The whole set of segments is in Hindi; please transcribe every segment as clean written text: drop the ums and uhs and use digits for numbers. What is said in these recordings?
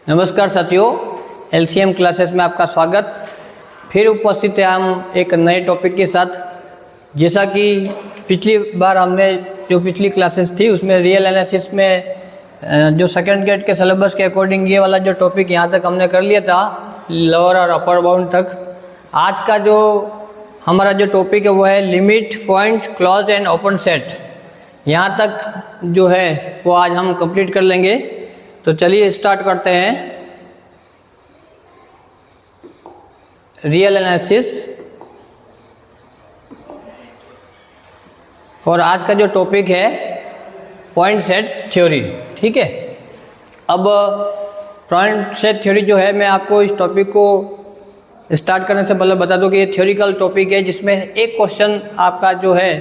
नमस्कार साथियों, एलसीएम क्लासेस में आपका स्वागत। फिर उपस्थित है हम एक नए टॉपिक के साथ। जैसा कि पिछली बार हमने जो पिछली क्लासेस थी उसमें रियल एनालिसिस में जो सेकंड गेट के सिलेबस के अकॉर्डिंग ये वाला जो टॉपिक यहाँ तक हमने कर लिया था, लोअर और अपर बाउंड तक। आज का जो हमारा जो टॉपिक है वो है limit, point, close and open set. यहाँ तक जो है वो आज हम कंप्लीट कर लेंगे। तो चलिए स्टार्ट करते हैं रियल एनालिसिस। और आज का जो टॉपिक है पॉइंट सेट थ्योरी। ठीक है, अब पॉइंट सेट थ्योरी जो है, मैं आपको इस टॉपिक को स्टार्ट करने से पहले बता दूं कि ये थ्योरिकल टॉपिक है जिसमें एक क्वेश्चन आपका जो है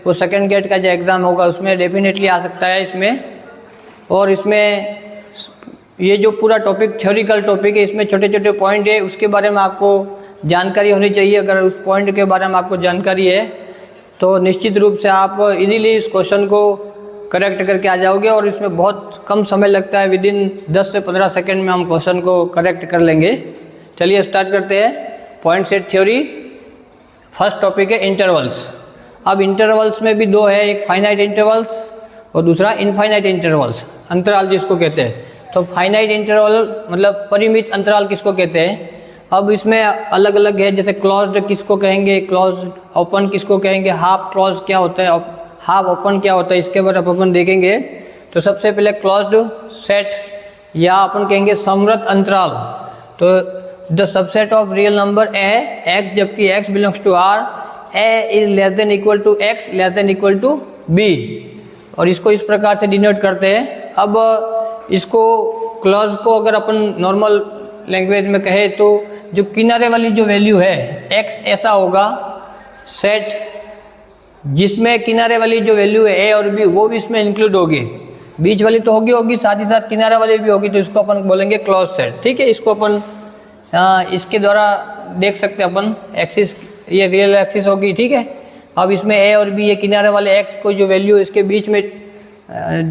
वो सेकंड गेट का जो एग्ज़ाम होगा उसमें डेफिनेटली आ सकता है इसमें। और इसमें ये जो पूरा टॉपिक थ्योरिकल टॉपिक है, इसमें छोटे छोटे पॉइंट है, उसके बारे में आपको जानकारी होनी चाहिए। अगर उस पॉइंट के बारे में आपको जानकारी है तो निश्चित रूप से आप इजीली इस क्वेश्चन को करेक्ट करके आ जाओगे। और इसमें बहुत कम समय लगता है, विदिन 10 से 15 सेकंड में हम क्वेश्चन को करेक्ट कर लेंगे। चलिए स्टार्ट करते हैं point set theory. First topic है इंटरवल्स। अब इंटरवल्स में भी दो है, एक फाइनाइट इंटरवल्स और दूसरा इनफाइनाइट इंटरवल्स, अंतराल जिसको कहते हैं। तो फाइनाइट इंटरवल मतलब परिमित अंतराल किसको कहते हैं। अब इसमें अलग अलग है, जैसे क्लोज्ड किसको कहेंगे, क्लोज ओपन किसको कहेंगे, हाफ क्लोज क्या होता है, हाफ ओपन क्या होता है, इसके बारे में अपन देखेंगे। तो सबसे पहले क्लोज्ड सेट या अपन कहेंगे समृत अंतराल। तो the subset of real number a x, जबकि x belongs to R, a is less than equal to x less than equal to b. और इसको इस प्रकार से डिनोट करते हैं। अब इसको क्लोज को अगर अपन नॉर्मल लैंग्वेज में कहे तो जो किनारे वाली जो वैल्यू है x ऐसा होगा सेट जिसमें किनारे वाली जो वैल्यू है a और b वो भी इसमें इंक्लूड होगी। बीच वाली तो होगी, साथ ही साथ किनारे वाली भी होगी, तो इसको अपन बोलेंगे क्लोज सेट। ठीक है, इसको अपन इसके द्वारा देख सकते हैं अपन। एक्सिस ये रियल एक्सिस होगी। ठीक है, अब इसमें a और b ये किनारे वाले x को जो वैल्यू इसके बीच में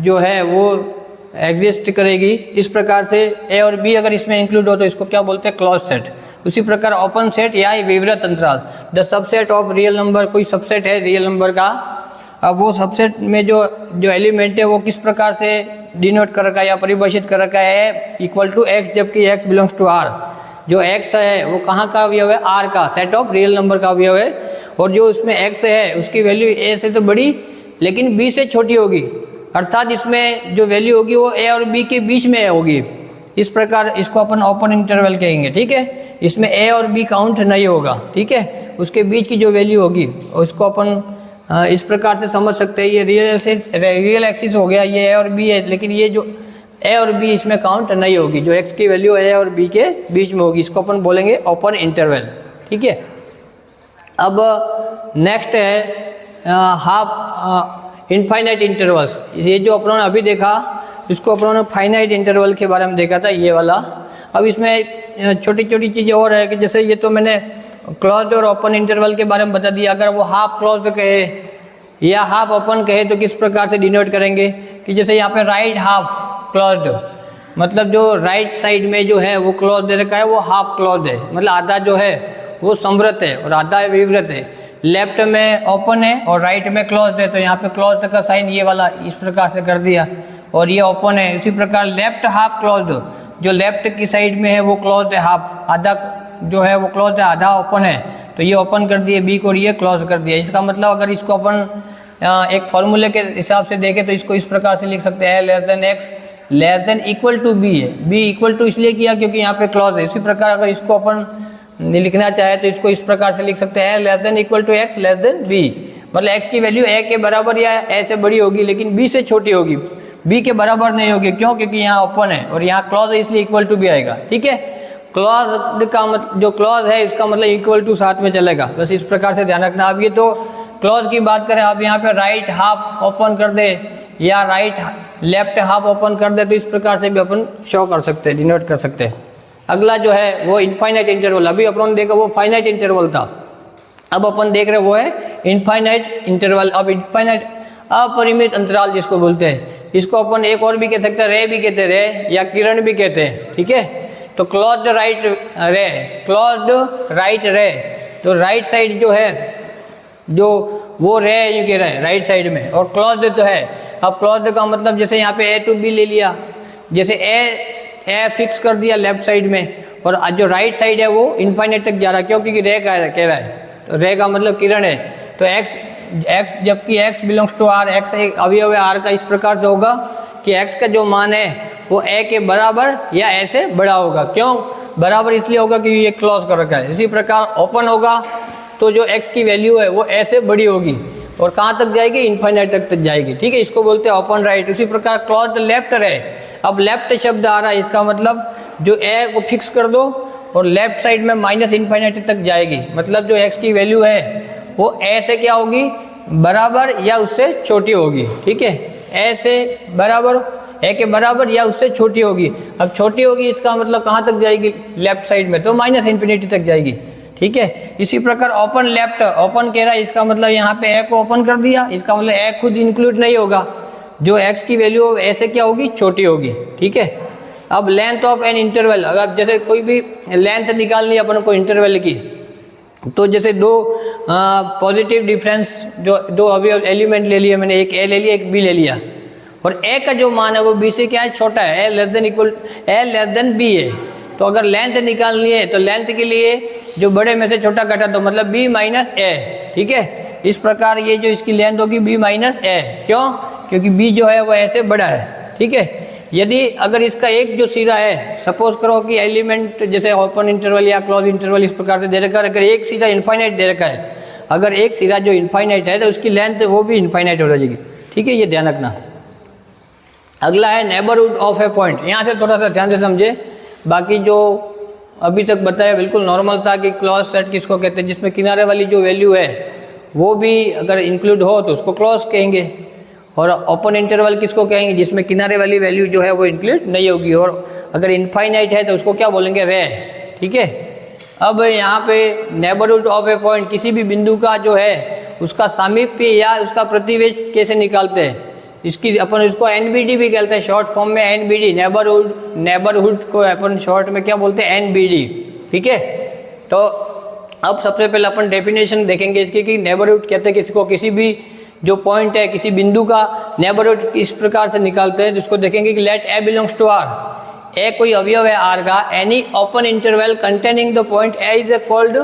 जो है वो एग्जिस्ट करेगी। इस प्रकार से ए और बी अगर इसमें इंक्लूड हो तो इसको क्या बोलते हैं, क्लोज सेट। उसी प्रकार ओपन सेट या विवृत अंतराल, the subset of real number, कोई सबसेट है रियल नंबर का। अब वो सबसेट में जो एलिमेंट है वो किस प्रकार से डिनोट कर रखा है या परिभाषित कर रखा है, इक्वल टू एक्स, जबकि एक्स बिलोंग्स टू आर। जो एक्स है वो कहाँ का अवयव है, आर का, सेट ऑफ रियल नंबर का अवयव है। और जो उसमें एक्स है उसकी वैल्यू ए से तो बड़ी लेकिन बी से छोटी होगी, अर्थात इसमें जो वैल्यू होगी वो ए और बी के बीच में होगी। इस प्रकार इसको अपन ओपन इंटरवल कहेंगे। ठीक है, इसमें ए और बी काउंट नहीं होगा। ठीक है, उसके बीच की जो वैल्यू होगी उसको अपन इस प्रकार से समझ सकते हैं। ये रियल एक्सिस हो गया, ये ए और बी है, लेकिन ये जो ए और बी इसमें काउंट नहीं होगी। जो एक्स की वैल्यू ए और बी के बीच में होगी, इसको अपन बोलेंगे ओपन इंटरवल। ठीक है, अब नेक्स्ट है हाफ इनफाइनाइट इंटरवल्स। ये जो अपनों ने अभी देखा इसको अपनों ने फाइनाइट इंटरवल के बारे में देखा था, ये वाला। अब इसमें छोटी छोटी चीज़ें और है कि जैसे ये तो मैंने क्लोज्ड और ओपन इंटरवल के बारे में बता दिया। अगर वो हाफ क्लोज्ड कहे या हाफ ओपन कहे तो किस प्रकार से डिनोट करेंगे, कि जैसे यहाँ पे राइट हाफ क्लोज्ड, मतलब जो राइट साइड में जो है वो क्लोज दे रखा है वो हाफ क्लोज है, मतलब आधा जो है वो समृत है और आधा विवृत है। लेफ्ट में ओपन है और राइट में क्लोज्ड है, तो यहाँ पे क्लोज्ड का साइन ये वाला इस प्रकार से कर दिया और ये ओपन है। इसी प्रकार लेफ्ट हाफ क्लोज्ड, जो लेफ्ट की साइड में है वो क्लोज्ड है, हाफ आधा जो है वो क्लोज्ड है, आधा ओपन है, तो ये ओपन कर दिए बी को और ये क्लोज कर दिया। इसका मतलब अगर इसको अपन एक फॉर्मूले के हिसाब से देखें तो इसको इस प्रकार से लिख सकते हैं, less than x less than equal to b है। बी इक्वल टू इसलिए किया क्योंकि यहाँ पे क्लोज है। इसी प्रकार अगर इसको अपन लिखना चाहे तो इसको इस प्रकार से लिख सकते हैं, less than equal to x less than b, मतलब एक्स की वैल्यू ए के बराबर या ए से बड़ी होगी लेकिन बी से छोटी होगी, बी के बराबर नहीं होगी। क्यों, क्योंकि यहाँ ओपन है और यहाँ क्लॉज है, इसलिए इक्वल टू बी आएगा। ठीक है, क्लॉज का मतलब जो क्लॉज है इसका मतलब इक्वल टू साथ में चलेगा, बस इस प्रकार से ध्यान रखना। अब ये तो क्लॉज की बात करें, आप यहाँ पे राइट हाफ ओपन कर दे या राइट लेफ्ट हाफ ओपन कर दे तो इस प्रकार से भी अपन शो कर सकते हैं, डिनोट कर सकते हैं। अगला जो है वो इनफाइनाइट इंटरवल, अभी अपन ने देखा वो फाइनाइट इंटरवल था, अब अपन देख रहे वो है इनफाइनाइट इंटरवल। अब इनफाइनाइट अपरिमित अंतराल जिसको बोलते हैं, इसको अपन एक और भी कह सकते हैं, रे भी कहते हैं, रे या किरण भी कहते हैं, ठीक है। तो क्लोज्ड राइट रे, क्लोज्ड राइट रे, तो राइट साइड जो है जो वो रे यूँ कह रहे हैं राइट साइड में, और क्लोज्ड तो है। अब क्लोज्ड का मतलब जैसे यहाँ पे ए टू बी ले लिया, जैसे ए फिक्स कर दिया लेफ्ट साइड में, और जो राइट साइड है वो इनफाइनाइट तक जा रहा है, क्यों? क्योंकि रे कह रहा है, तो रे का मतलब किरण है। तो एक्स जबकि x belongs to R, x एक अवयव है आर का, इस प्रकार से होगा कि एक्स का जो मान है वो ए के बराबर या ए से बड़ा होगा। क्यों बराबर? इसलिए होगा क्योंकि ये क्लोज कर रखा है। इसी प्रकार ओपन होगा तो जो एक्स की वैल्यू है वो ए से बड़ी होगी, और कहाँ तक जाएगी? इनफाइनाइट तक जाएगी, ठीक है। इसको बोलते हैं ओपन राइट। उसी प्रकार क्लोज्ड लेफ्ट रे, अब लेफ्ट शब्द आ रहा है, इसका मतलब जो ए को फिक्स कर दो और लेफ्ट साइड में माइनस इनफाइनाइट तक जाएगी, मतलब जो एक्स की वैल्यू है वो ए से क्या होगी? बराबर या उससे छोटी होगी, ठीक है। ए से बराबर, ए के बराबर या उससे छोटी होगी। अब छोटी होगी इसका मतलब कहाँ तक जाएगी? लेफ्ट साइड में, तो माइनस इन्फिनिटी तक जाएगी, ठीक है। इसी प्रकार ओपन लेफ्ट, ओपन कह रहा है, इसका मतलब यहाँ पे ए को ओपन कर दिया, इसका मतलब ए खुद इंक्लूड नहीं होगा, जो एक्स की वैल्यू ए से क्या होगी? छोटी होगी, ठीक है। अब लेंथ ऑफ एन इंटरवल, अगर जैसे कोई भी लेंथ निकालनी है अपन को इंटरवल की, तो जैसे दो पॉजिटिव डिफरेंस, जो दो अवयव एलिमेंट ले लिए मैंने, एक ए ले लिया एक बी ले लिया, और ए का जो मान है वो बी से क्या है? छोटा है, ए लेस देन बी है। तो अगर लेंथ निकालनी है तो लेंथ के लिए जो बड़े में से छोटा घटा दो, मतलब बी माइनस ए, ठीक है। इस प्रकार ये जो इसकी लेंथ होगी बी माइनस ए, क्यों? क्योंकि बी जो है वो ए से बड़ा है, ठीक है। यदि अगर इसका एक जो सिरा है, सपोज करो कि एलिमेंट जैसे ओपन इंटरवल या क्लोज इंटरवल इस प्रकार से दे रखा है, अगर एक सिरा इनफाइनाइट दे रखा है, अगर एक सिरा जो इनफाइनाइट है तो उसकी लेंथ वो भी इनफाइनाइट हो जाएगी, ठीक है, ये ध्यान रखना। अगला है नेबरहुड ऑफ ए पॉइंट, यहाँ से थोड़ा सा ध्यान से समझे। बाकी जो अभी तक बताया बिल्कुल नॉर्मल था कि क्लोज सेट किसको कहते हैं, जिसमें किनारे वाली जो वैल्यू है वो भी अगर इंक्लूड हो तो उसको क्लोज कहेंगे, और ओपन इंटरवल किसको कहेंगे? जिसमें किनारे वाली वैल्यू जो है वो इंक्लूड नहीं होगी, और अगर इनफाइनाइट है तो उसको क्या बोलेंगे? रे, ठीक है। अब यहाँ पे नेबरहुड ऑफ ए पॉइंट, किसी भी बिंदु का जो है उसका सामीप्य या उसका प्रतिवेश कैसे निकालते हैं? इसकी अपन इसको एनबीडी भी कहते हैं, शॉर्ट फॉर्म में एनबीडी, नेबरहुड को अपन शॉर्ट में क्या बोलते हैं? एनबीडी, ठीक है। तो अब सबसे पहले अपन डेफिनेशन देखेंगे इसकी कि नेबरहुड कहते हैं किसको? किसी भी जो पॉइंट है, किसी बिंदु का नेबरहुड इस प्रकार से निकालते हैं, जिसको देखेंगे कि let a belongs to R, a कोई अवयव है आर का, any open interval containing the point a is called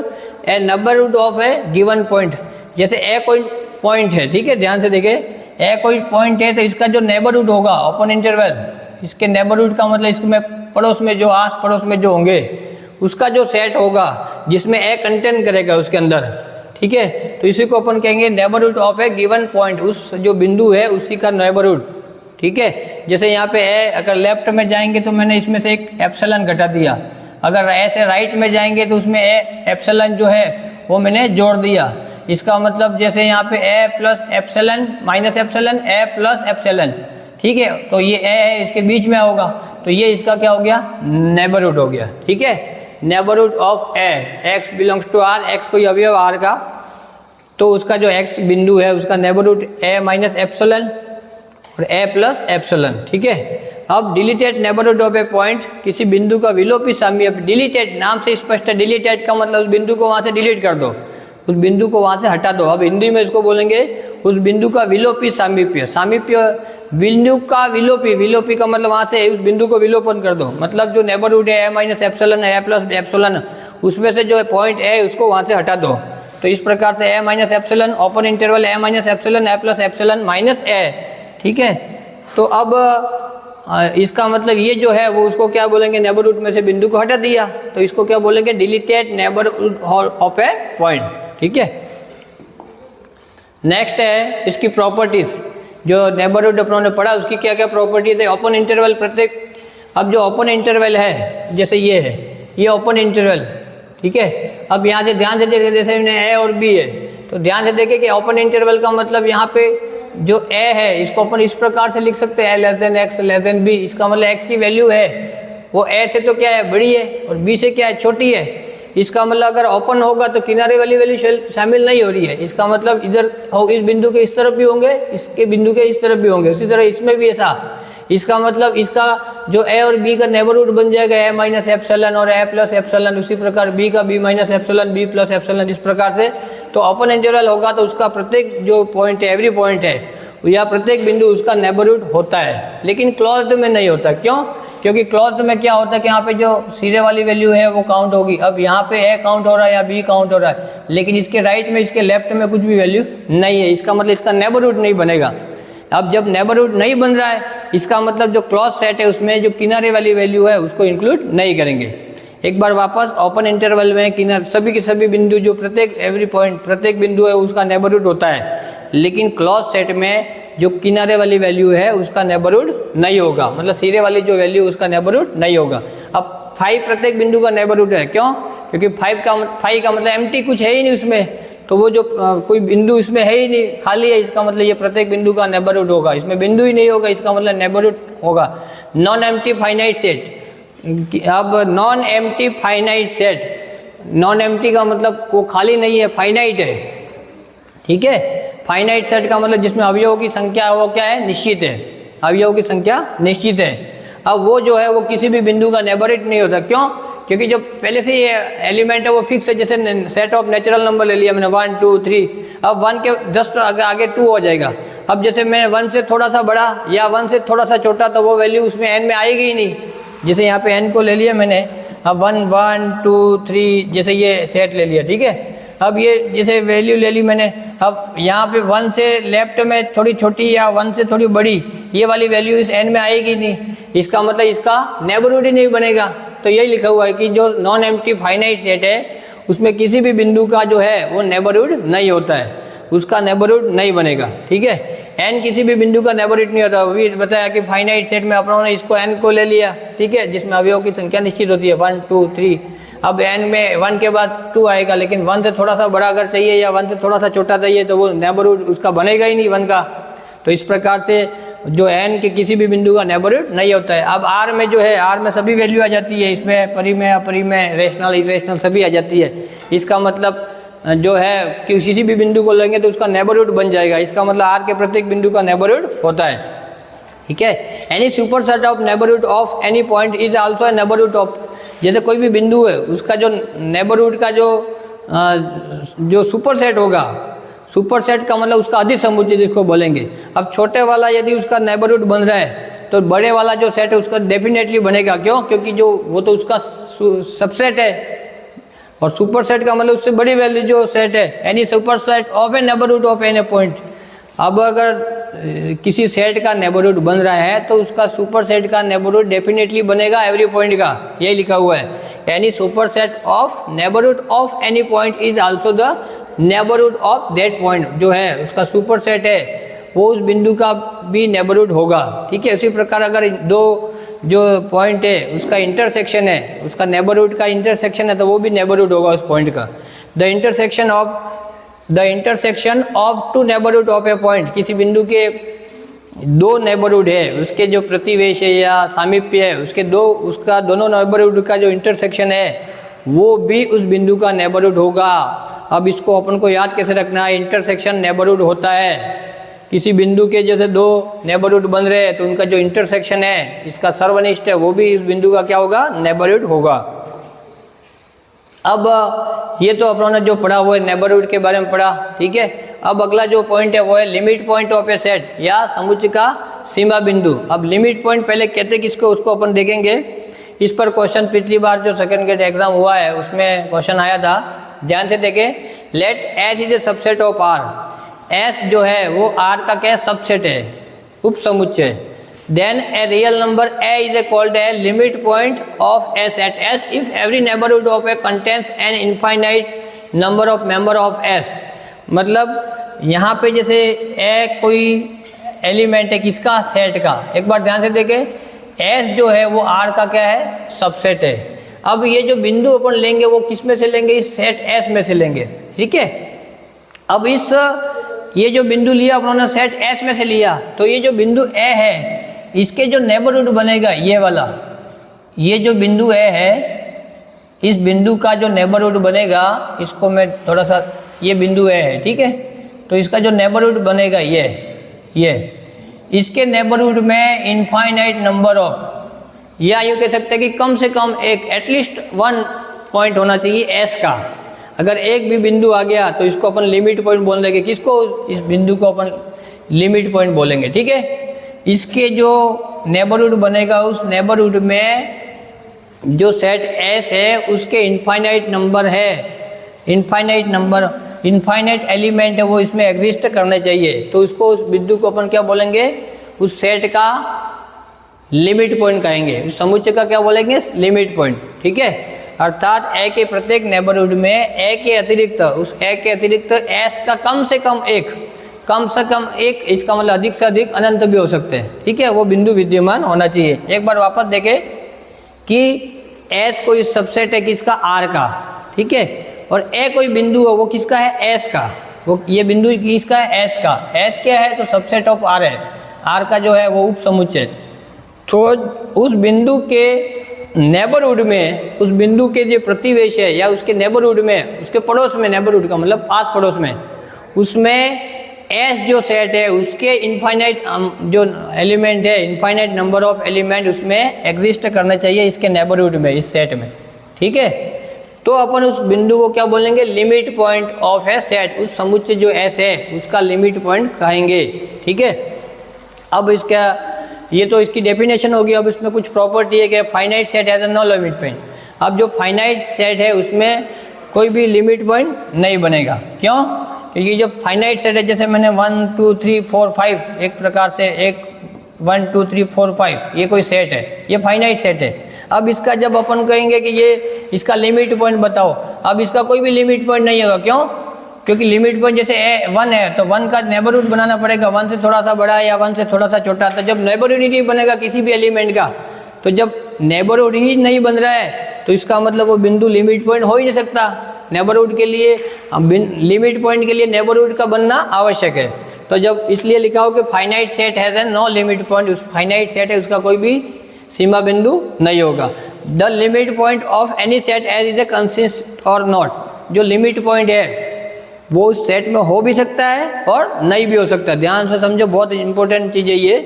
a neighbourhood of a given point. जैसे ए कोई पॉइंट है, ठीक है, ध्यान से देखे, ए कोई पॉइंट है तो इसका जो नेबरहुड होगा ओपन इंटरवल, इसके नेबरहुड का मतलब इसमें पड़ोस में जो आस पड़ोस में जो होंगे उसका जो सेट होगा जिसमें ए कंटेन करेगा उसके अंदर, ठीक है। तो इसी को अपन कहेंगे neighbourhood of a given point, उस जो बिंदु है उसी का नेबरहुड, ठीक है। जैसे यहाँ पे ए अगर लेफ्ट में जाएंगे तो मैंने इसमें से एक एप्सिलॉन घटा दिया, अगर ए से राइट में जाएंगे तो उसमें ए एप्सिलॉन जो है वो मैंने जोड़ दिया। इसका मतलब जैसे यहाँ पे ए प्लस एप्सिलॉन माइनस एप्सिलॉन, ए प्लस एप्सिलॉन, ठीक है। तो ये ए है इसके बीच में होगा, तो ये इसका क्या हो गया? नेबरहुड हो गया, ठीक है। Neighbourhood of a, x belongs to R, x कोई अवयव आर का, तो उसका जो एक्स बिंदु है उसका नेबरहुड ए माइनस एप्सिलॉन और ए प्लस एप्सिलॉन, ठीक है। अब deleted neighbourhood of a point, किसी बिंदु का विलोपी सामीप्य, डिलीटेड नाम से स्पष्ट है, डिलीटेड का मतलब उस बिंदु को वहाँ से डिलीट कर दो, उस बिंदु को वहाँ से हटा दो। अब हिंदी में इसको बोलेंगे उस बिंदु का विलोपी सामीप्य, सामीप्य बिंदु का विलोपी, विलोपी का मतलब वहाँ से उस बिंदु को विलोपन कर दो, मतलब जो नेबरहुड है ए माइनस एप्सिलॉन है, ए प्लस एप्सिलॉन, उसमें से जो पॉइंट है उसको वहाँ से हटा दो। तो इस प्रकार से ए माइनस एप्सिलॉन, ओपन इंटरवल ए माइनस एप्सिलॉन, ए प्लस एप्सिलॉन माइनस ए, ठीक है। तो अब इसका मतलब ये जो है वो उसको क्या बोलेंगे? नेबरहुड में से बिंदु को हटा दिया, तो इसको क्या बोलेंगे? Deleted neighbourhood of a point, ठीक है। नेक्स्ट है इसकी प्रॉपर्टीज, जो नेबरहुड अपनों ने पढ़ा उसकी क्या क्या प्रॉपर्टीज है। ओपन इंटरवल प्रत्येक, अब जो ओपन इंटरवल है जैसे ये है, ये ओपन इंटरवल, ठीक है। अब यहाँ से ध्यान से देखें, जैसे ए और बी है, तो ध्यान से देखें कि ओपन इंटरवल का मतलब यहाँ पे जो ए है इसको अपन इस प्रकार से लिख सकते हैं, less than x less than b. इसका मतलब एक्स की वैल्यू है वो ए से तो क्या है? बड़ी है, और बी से क्या है? छोटी है। इसका मतलब अगर ओपन होगा तो किनारे वाली वैल्यू शामिल नहीं हो रही है, इसका मतलब इधर इस बिंदु के इस तरफ भी होंगे, इसके बिंदु के इस तरफ भी होंगे, उसी तरह इसमें भी ऐसा। इसका मतलब इसका जो ए और बी का नेबरहुड बन जाएगा ए माइनस एप्सिलॉन और ए प्लस एप्सिलॉन, उसी प्रकार बी का b minus epsilon b plus epsilon, इस प्रकार से। तो ओपन इंटरवल होगा तो उसका प्रत्येक जो पॉइंट है, एवरी पॉइंट है या प्रत्येक बिंदु उसका नेबरहुड होता है, लेकिन क्लोज्ड में नहीं होता। क्यों? क्योंकि क्लोज्ड में क्या होता है कि यहाँ पे जो सीधे वाली वैल्यू है वो काउंट होगी। अब यहाँ पे ए काउंट हो रहा है या बी काउंट हो रहा है, लेकिन इसके राइट में, इसके लेफ्ट में कुछ भी वैल्यू नहीं है, इसका मतलब इसका नेबरहुड नहीं बनेगा। अब जब नेबरहुड नहीं बन रहा है, इसका मतलब जो क्लोज सेट है उसमें जो किनारे वाली वैल्यू है उसको इंक्लूड नहीं करेंगे। एक बार वापस, ओपन इंटरवल में किनारे सभी के सभी बिंदु, जो प्रत्येक एवरी पॉइंट प्रत्येक बिंदु है उसका नेबरहुड होता है, लेकिन क्लोज सेट में जो किनारे वाली वैल्यू है उसका नेबरहुड नहीं होगा, मतलब सीधे वाली जो वैल्यू उसका नेबरहुड नहीं होगा। अब 5 प्रत्येक बिंदु का नेबरहुड है। क्यों? क्योंकि 5 का मतलब एम्प्टी कुछ है ही नहीं उसमें, तो वो जो कोई बिंदु इसमें है ही नहीं, खाली है, इसका मतलब ये प्रत्येक बिंदु का नेबरहुड होगा। इसमें बिंदु ही नहीं होगा, इसका मतलब नेबरहुड होगा। Non empty finite set. अब non empty finite set, non empty का मतलब वो खाली नहीं है, फाइनाइट है, ठीक है। फाइनाइट सेट का मतलब जिसमें अवयवों की संख्या वो क्या है, निश्चित है, अवयवों की संख्या निश्चित है। अब वो जो है वो किसी भी बिंदु का नेबरहुड नहीं होता। क्यों? क्योंकि जो पहले से ये एलिमेंट है वो फिक्स है। जैसे सेट ऑफ नेचुरल नंबर ले लिया मैंने 1 2 3, अब 1 के जस्ट आगे 2 हो जाएगा। अब जैसे मैं 1 से थोड़ा सा बड़ा या 1 से थोड़ा सा छोटा, तो वो वैल्यू उसमें n में आएगी ही नहीं। जैसे यहाँ पे n को ले लिया मैंने, अब 1 1 2 3 जैसे ये सेट ले लिया, ठीक है। अब ये जैसे वैल्यू ले ली मैंने, अब यहाँ पे 1 से लेफ्ट में थोड़ी छोटी या 1 से थोड़ी बड़ी, ये वाली वैल्यू इस n में आएगी नहीं, इसका मतलब इसका नेबरहुड ही नहीं बनेगा। तो यही लिखा हुआ है कि जो नॉन एम्प्टी फाइनाइट सेट है उसमें किसी भी बिंदु का जो है वो नेबरहुड नहीं होता है, उसका नेबरहुड नहीं बनेगा, ठीक है। n किसी भी बिंदु का नेबरहुड नहीं होता। अभी बताया कि फाइनाइट सेट में अपनों ने इसको n को ले लिया, ठीक है, जिसमें अवयवों की संख्या निश्चित होती है 1 2 3। अब n में 1 के बाद 2 आएगा, लेकिन 1 से थोड़ा सा बड़ा अगर चाहिए या 1 से थोड़ा सा छोटा चाहिए तो वो नेबरहुड उसका बनेगा ही नहीं 1 का। तो इस प्रकार से जो n के किसी भी बिंदु का नेबरहुड नहीं होता है। अब r में जो है, r में सभी वैल्यू आ जाती है, इसमें परिमेय अपरिमेय रेशनल इरेशनल सभी आ जाती है। इसका मतलब जो है कि किसी भी बिंदु को लेंगे तो उसका नेबरहुड बन जाएगा, इसका मतलब r के प्रत्येक बिंदु का नेबरहुड होता है, ठीक है। Any super set of neighbourhood of any point is also a neighbourhood of, जैसे कोई भी बिंदु है उसका जो नेबरहुड का जो सुपर सेट होगा, सुपर सेट का मतलब उसका अधिक समुच्चय जिसको बोलेंगे। अब छोटे वाला यदि उसका नेबरहुड बन रहा है तो बड़े वाला जो सेट है उसका डेफिनेटली बनेगा। क्यों? क्योंकि जो वो तो उसका सबसेट है, और सुपर सेट का मतलब उससे बड़ी वैल्यू जो सेट है, any super set of A neighbourhood of any point. अब अगर किसी सेट का नेबरहुड बन रहा है तो उसका सुपर सेट का नेबरहुड डेफिनेटली बनेगा एवरी पॉइंट का, यही लिखा हुआ है। Any super set of neighbourhood of any point is also the neighbourhood of that point, जो है उसका सुपर सेट है वो उस बिंदु का भी नेबरहुड होगा, ठीक है। उसी प्रकार अगर दो जो पॉइंट है उसका इंटरसेक्शन है, उसका नेबरहुड का इंटरसेक्शन है तो वो भी नेबरहुड होगा उस पॉइंट का। The intersection of two neighbourhood of a point, किसी बिंदु के दो नेबरहुड है, उसके जो प्रतिवेश है या सामीप्य है, उसका दोनों नेबरहुड का जो इंटरसेक्शन है वो भी उस बिंदु का नेबरहुड होगा। अब इसको अपन को याद कैसे रखना है, इंटरसेक्शन नेबरहुड होता है। किसी बिंदु के जैसे दो नेबरहुड बन रहे हैं तो उनका जो इंटरसेक्शन है, इसका सर्वनिष्ठ है, वो भी इस बिंदु का क्या होगा, नेबरहुड होगा। अब ये तो अपनों ने जो पढ़ा हुआ है नेबरहुड के बारे में पढ़ा, ठीक है। अब अगला जो पॉइंट है वो है limit point of a set या समुच्चय का सीमा बिंदु। अब लिमिट पॉइंट पहले कहते किसको, उसको अपन देखेंगे। इस पर क्वेश्चन पिछली बार जो सेकंड ग्रेड एग्जाम हुआ है उसमें क्वेश्चन आया था, ध्यान से देखें। Let S is a subset of R, S जो है वो आर का क्या सबसेट है, उप समुच्चय। Then a real number a is called a limit point of a set S if every neighbourhood of a contains an infinite number of member of S. मतलब यहाँ पे जैसे ए कोई एलिमेंट है किसका, सेट का। एक बार ध्यान से देखें, एस जो है वो आर का क्या है, सबसेट है। अब ये जो बिंदु अपन लेंगे वो किस में से लेंगे, इस सेट एस में से लेंगे, ठीक है। अब ये जो बिंदु लिया उन्होंने सेट एस में से लिया, तो ये जो बिंदु ए है इसके जो नेबरहुड बनेगा ये वाला, ये जो बिंदु ए है इस बिंदु का जो नेबरहुड बनेगा, इसको मैं थोड़ा सा, ये बिंदु है, ठीक है, तो इसका जो नेबरहुड बनेगा ये इसके नेबरहुड में इनफाइनाइट नंबर ऑफ, या यूँ कह सकते हैं कि कम से कम एक एटलीस्ट 1 पॉइंट होना चाहिए एस का। अगर एक भी बिंदु आ गया तो इसको अपन लिमिट पॉइंट बोल देंगे। किसको? इस बिंदु को अपन लिमिट पॉइंट बोलेंगे, ठीक है। इसके जो नेबरहुड बनेगा, उस नेबरहुड में जो सेट एस है उसके इनफाइनाइट नंबर है, इनफाइनाइट एलिमेंट है, वो इसमें एग्जिस्ट करने चाहिए। तो उसको, उस बिंदु को अपन क्या बोलेंगे? उस सेट का लिमिट पॉइंट कहेंगे। उस समुच्चय का क्या बोलेंगे? लिमिट पॉइंट, ठीक है। अर्थात ए के प्रत्येक नेबरहुड में ए के अतिरिक्त, उस ए के अतिरिक्त एस का कम से कम एक, इसका मतलब अधिक से अधिक अनंत भी हो सकते हैं, ठीक है, वो बिंदु विद्यमान होना चाहिए। एक बार वापस देखें कि एस कोई सबसेट है किसका? आर का, ठीक है, और ए कोई बिंदु है, वो किसका है? एस का। वो ये बिंदु किसका है? एस का। एस क्या है? तो सबसेट ऑफ आर है। आर का जो है वो उप समुच्चय। तो उस बिंदु के नेबरहुड में, उस बिंदु के जो प्रतिवेश है या उसके नेबरहुड में, उसके पड़ोस में, नेबरहुड का मतलब पास पड़ोस में, उसमें एस जो सेट है उसके इनफाइनाइट जो एलिमेंट है, इनफाइनाइट नंबर ऑफ एलिमेंट उसमें एग्जिस्ट करना चाहिए इसके नेबरहुड में, इस सेट में, ठीक है। तो अपन उस बिंदु को क्या बोलेंगे? Limit point of a set. उस समुच्चय जो एस है उसका लिमिट पॉइंट कहेंगे, ठीक है। अब इसका, ये तो इसकी डेफिनेशन होगी। अब इसमें कुछ प्रॉपर्टी है कि finite set has no limit point. अब जो फाइनाइट सेट है उसमें कोई भी लिमिट पॉइंट नहीं बनेगा। क्यों? क्योंकि जो फाइनाइट सेट है, जैसे मैंने 1 2 3 4 5 एक प्रकार से 1 2 3 4 5 ये कोई सेट है, ये फाइनाइट सेट है। अब इसका जब अपन कहेंगे कि ये इसका लिमिट पॉइंट बताओ, अब इसका कोई भी लिमिट पॉइंट नहीं होगा। क्यों? क्योंकि लिमिट पॉइंट जैसे 1 है तो 1 का नेबरहुड बनाना पड़ेगा, 1 से थोड़ा सा बड़ा या 1 से थोड़ा सा छोटा। तो जब नेबरहुड ही नहीं बनेगा किसी भी एलिमेंट का, तो जब नेबरहुड ही नहीं बन रहा है तो इसका मतलब वो बिंदु लिमिट पॉइंट हो ही नहीं सकता। नेबरहुड के लिए, लिमिट पॉइंट के लिए नेबरहुड का बनना आवश्यक है। तो जब इसलिए लिखा हो कि finite set has a no limit point, उस फाइनाइट सेट है उसका कोई भी सीमा बिंदु नहीं होगा। The limit point of any set S is a consist और नॉट। जो लिमिट पॉइंट है वो उस सेट में हो भी सकता है और नहीं भी हो सकता। ध्यान से समझो, बहुत इंपॉर्टेंट चीज़ है ये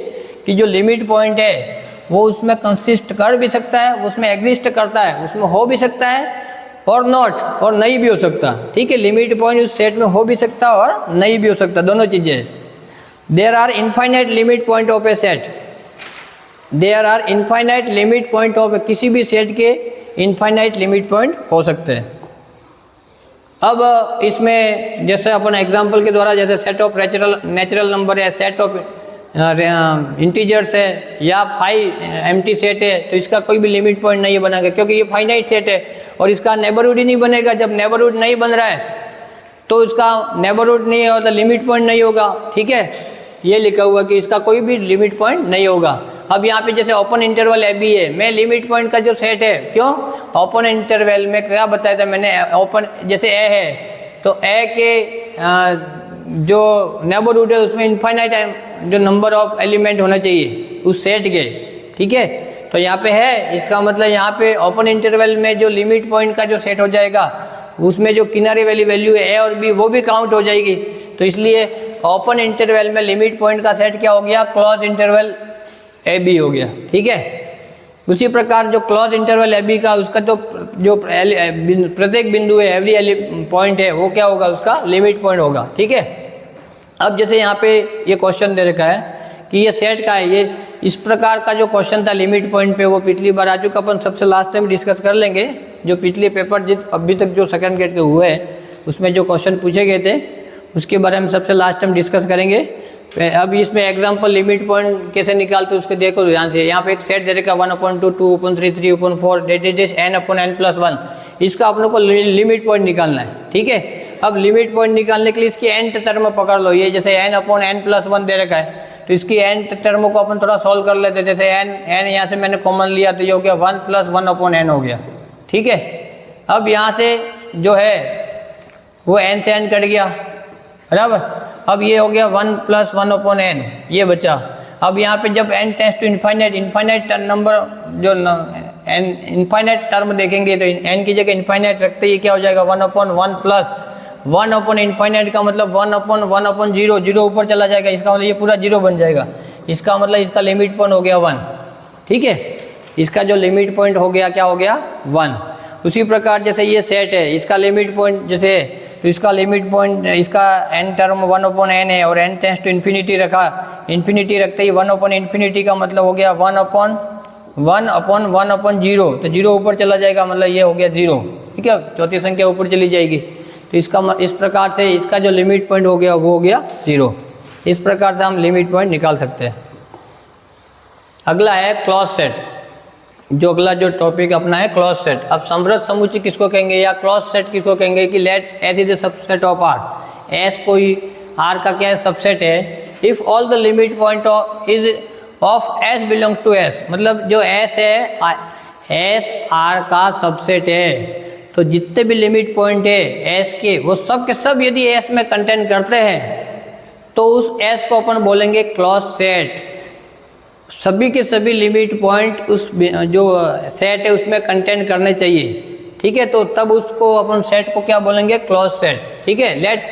कि जो लिमिट पॉइंट है वो उसमें कंसिस्ट कर भी सकता है, उसमें एग्जिस्ट करता है, उसमें हो भी सकता है और नॉट, और नहीं भी हो सकता, ठीक है। लिमिट पॉइंट उस सेट में हो भी सकता है और नहीं भी हो सकता, दोनों चीज़ें। There are infinite limit point of a set. There are infinite limit point of, किसी भी सेट के इनफाइनाइट लिमिट पॉइंट हो सकते हैं। अब इसमें जैसे अपन एग्जांपल के द्वारा, जैसे सेट ऑफ नेचुरल नंबर है, सेट ऑफ इंटीजर्स है, या 5 एम्प्टी सेट है, तो इसका कोई भी लिमिट पॉइंट नहीं बनेगा क्योंकि ये फाइनाइट सेट है और इसका नेबरहुड ही नहीं बनेगा। जब नेबरहुड नहीं बन रहा है तो इसका नेबरहुड नहीं होगा, लिमिट पॉइंट नहीं होगा, ठीक है। ये लिखा हुआ कि इसका कोई भी लिमिट पॉइंट नहीं होगा। अब यहाँ पे जैसे ओपन इंटरवल ए बी है, मैं लिमिट पॉइंट का जो सेट है, क्यों? ओपन इंटरवल में क्या बताया था मैंने? ओपन जैसे ए है तो ए के जो नेबरहुड है उसमें इनफाइनाइट जो नंबर ऑफ एलिमेंट होना चाहिए उस सेट के, ठीक है। तो यहाँ पे है, इसका मतलब यहाँ पे ओपन इंटरवल में जो लिमिट पॉइंट का जो सेट हो जाएगा उसमें जो किनारे वाली वैल्यू है ए और बी वो भी काउंट हो जाएगी। तो इसलिए ओपन इंटरवल में लिमिट पॉइंट का सेट क्या हो गया? क्लोज इंटरवल ए बी हो गया, ठीक है। उसी प्रकार जो क्लोज इंटरवल ए बी का, उसका तो जो प्रत्येक बिंदु है, एवरी पॉइंट है, वो क्या होगा? उसका लिमिट पॉइंट होगा, ठीक है। अब जैसे यहाँ पे ये क्वेश्चन दे रखा है कि ये सेट का है, ये इस प्रकार का जो क्वेश्चन था लिमिट पॉइंट पे, वो पिछली बार आ चुका, अपन सबसे लास्ट टाइम डिस्कस कर लेंगे। जो पिछले पेपर अभी तक जो सेकंड ग्रेड के हुए हैं उसमें जो क्वेश्चन पूछे गए थे उसके बारे में सबसे लास्ट टाइम डिस्कस करेंगे। अब इसमें एग्जांपल लिमिट पॉइंट कैसे निकालते हैं उसके देखो ध्यान से। यहाँ पे एक सेट दे रखा 1/2, 2/3, 3/4, डेट इज n/n+1। इसका अपने को लिमिट पॉइंट निकालना है, ठीक है। अब लिमिट पॉइंट निकालने के लिए इसकी nth टर्म पकड़ लो। ये जैसे n/n+1 दे रखा है तो इसकी nth टर्म को अपन थोड़ा सॉल्व कर लेते हैं। जैसे n यहाँ से मैंने कॉमन लिया तो ये हो गया 1 + 1/n हो गया, ठीक है। अब यहाँ से जो है वो n से n कट गया, बराबर। अब ये हो गया 1 + 1/n, ये बचा। अब यहाँ पे जब n tends to infinite number जो एन इनफाइनाइट टर्म देखेंगे तो एन की जगह इनफाइनाइट रखते ही क्या हो जाएगा 1/1 प्लस 1 इनफाइनाइट का मतलब 1/1/0, जीरो ऊपर चला जाएगा, इसका मतलब ये पूरा जीरो बन जाएगा। इसका मतलब इसका लिमिट पॉइंट हो गया 1, ठीक है, इसका जो लिमिट पॉइंट हो गया क्या हो गया 1। उसी प्रकार जैसे ये सेट है, इसका लिमिट पॉइंट जैसे तो इसका लिमिट पॉइंट इसका एन टर्म 1/n है और n टेंस टू इन्फिनिटी रखा, इन्फिनिटी रखते ही 1/∞ का मतलब हो गया 1/1/1/0, तो जीरो ऊपर चला जाएगा, मतलब ये हो गया 0, ठीक है, चौथी संख्या ऊपर चली जाएगी। तो इसका इस प्रकार से इसका जो लिमिट पॉइंट हो गया वो हो गया 0। इस प्रकार से हम लिमिट पॉइंट निकाल सकते हैं। अगला है क्लॉज सेट, जो अगला जो टॉपिक अपना है क्लॉज सेट। अब समृद्ध समुच्चय किसको कहेंगे या क्लॉज सेट किसको कहेंगे कि let S is a subset of R, S कोई आर का क्या है सबसेट है। If all the limit point is of S belongs to S, मतलब जो एस है एस आर का सबसेट है, तो जितने भी लिमिट पॉइंट है एस के वो सब के सब यदि एस में कंटेन करते हैं तो उस एस को अपन बोलेंगे क्लॉज सेट। सभी के सभी लिमिट पॉइंट उस जो सेट है उसमें कंटेन करने चाहिए, ठीक है, तो तब उसको अपन सेट को क्या बोलेंगे क्लॉज सेट, ठीक है। Let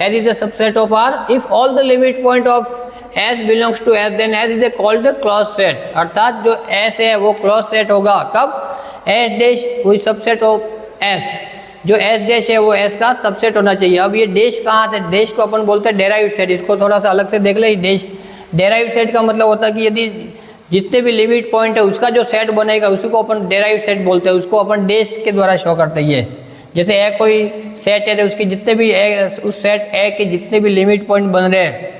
S is a subset of R if all the limit point of S belongs to S then S is a called closed set, अर्थात जो एस है वो क्लॉज सेट होगा कब एस डैश कोई सबसेट ऑफ एस, जो एस डैश है वो एस का सबसेट होना चाहिए। अब ये डैश कहाँ से, डैश को अपन बोलते हैं डेराइव्ड सेट, इसको थोड़ा सा अलग से देख ले। डैश डेराइव्ड सेट का मतलब होता है कि यदि जितने भी लिमिट पॉइंट है उसका जो सेट बनेगा उसी को अपन डेराइव्ड सेट बोलते हैं, उसको अपन डैश के द्वारा शो करते हैं। जैसे ए कोई सेट है तो उसके जितने भी उस सेट ए के जितने भी लिमिट पॉइंट बन रहे हैं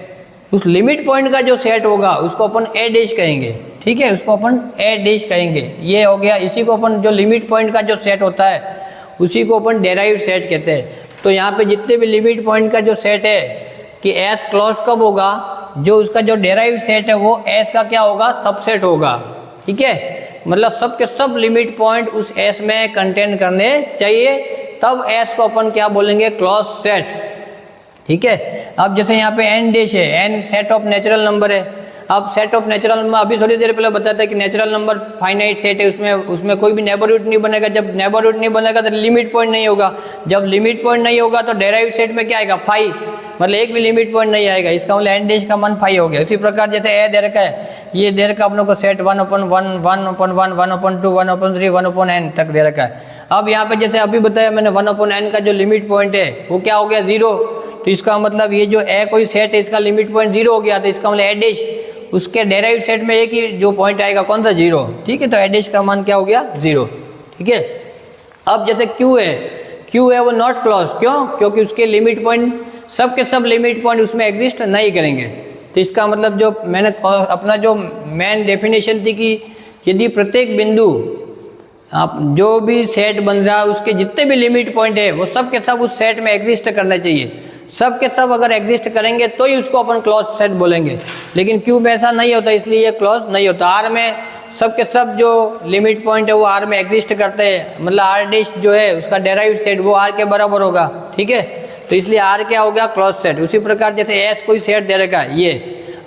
उस लिमिट पॉइंट का जो सेट होगा उसको अपन ए डैश कहेंगे, ठीक है, उसको अपन ए डैश कहेंगे। ये हो गया, इसी को अपन जो लिमिट पॉइंट का जो सेट होता है उसी को अपन डेराइव्ड सेट कहते हैं। तो यहाँ पे जितने भी लिमिट पॉइंट का जो सेट है कि एस क्लॉज कब होगा, जो उसका जो डेराइव्ड सेट है वो एस का क्या होगा सबसेट होगा, ठीक है, मतलब सब के सब लिमिट पॉइंट उस एस में कंटेन करने चाहिए, तब एस को अपन क्या बोलेंगे क्लॉज सेट, ठीक है। अब जैसे यहाँ पे एन डैश है, N set of natural number है। अब सेट ऑफ नेचुरल नंबर अभी थोड़ी देर पहले बताया था कि नेचुरल नंबर फाइनाइट सेट है, उसमें कोई भी नेबरहुड नहीं बनेगा। जब नेबरहुड नहीं बनेगा तो लिमिट पॉइंट नहीं होगा, जब लिमिट पॉइंट नहीं होगा तो डेराइव्ड सेट में क्या आएगा 5, मतलब एक भी लिमिट पॉइंट नहीं आएगा, इसका मतलब एन डैश का मान 5 हो गया। इसी प्रकार जैसे ए दे रखा है, ये दे रखा अपनों को सेट 1/1 1/1 1/2 1/3 1/n तक दे रखा है। अब यहाँ पे जैसे अभी बताया मैंने 1/n का जो लिमिट पॉइंट है वो क्या हो गया 0, तो इसका मतलब ये जो ए कोई सेट है इसका लिमिट पॉइंट 0 हो गया, तो इसका मतलब ए डैश उसके डेराइव्ड सेट में एक ही जो पॉइंट आएगा कौन सा 0, ठीक है, तो ए डैश का मान क्या हो गया 0, ठीक है। अब जैसे क्यू है वो नॉट क्लॉज, क्यों, क्योंकि उसके लिमिट पॉइंट सब के सब लिमिट पॉइंट उसमें एग्जिस्ट नहीं करेंगे। तो इसका मतलब जो मैंने अपना जो मेन डेफिनेशन थी कि यदि प्रत्येक बिंदु आप जो भी सेट बन रहा है उसके जितने भी लिमिट पॉइंट है वो सब के सब उस सेट में एग्जिस्ट करना चाहिए, सब के सब अगर एग्जिस्ट करेंगे तो ही उसको अपन क्लॉज सेट बोलेंगे। लेकिन क्यू में ऐसा नहीं होता, इसलिए ये क्लॉज नहीं होता। आर में सब के सब जो लिमिट पॉइंट है वो आर में एग्जिस्ट करते हैं, मतलब आर डैश जो है उसका डेराइव्ड सेट वो आर के बराबर होगा, ठीक है, तो इसलिए आर क्या हो गया क्लॉज सेट। उसी प्रकार जैसे एस कोई सेट दे रखा है ये,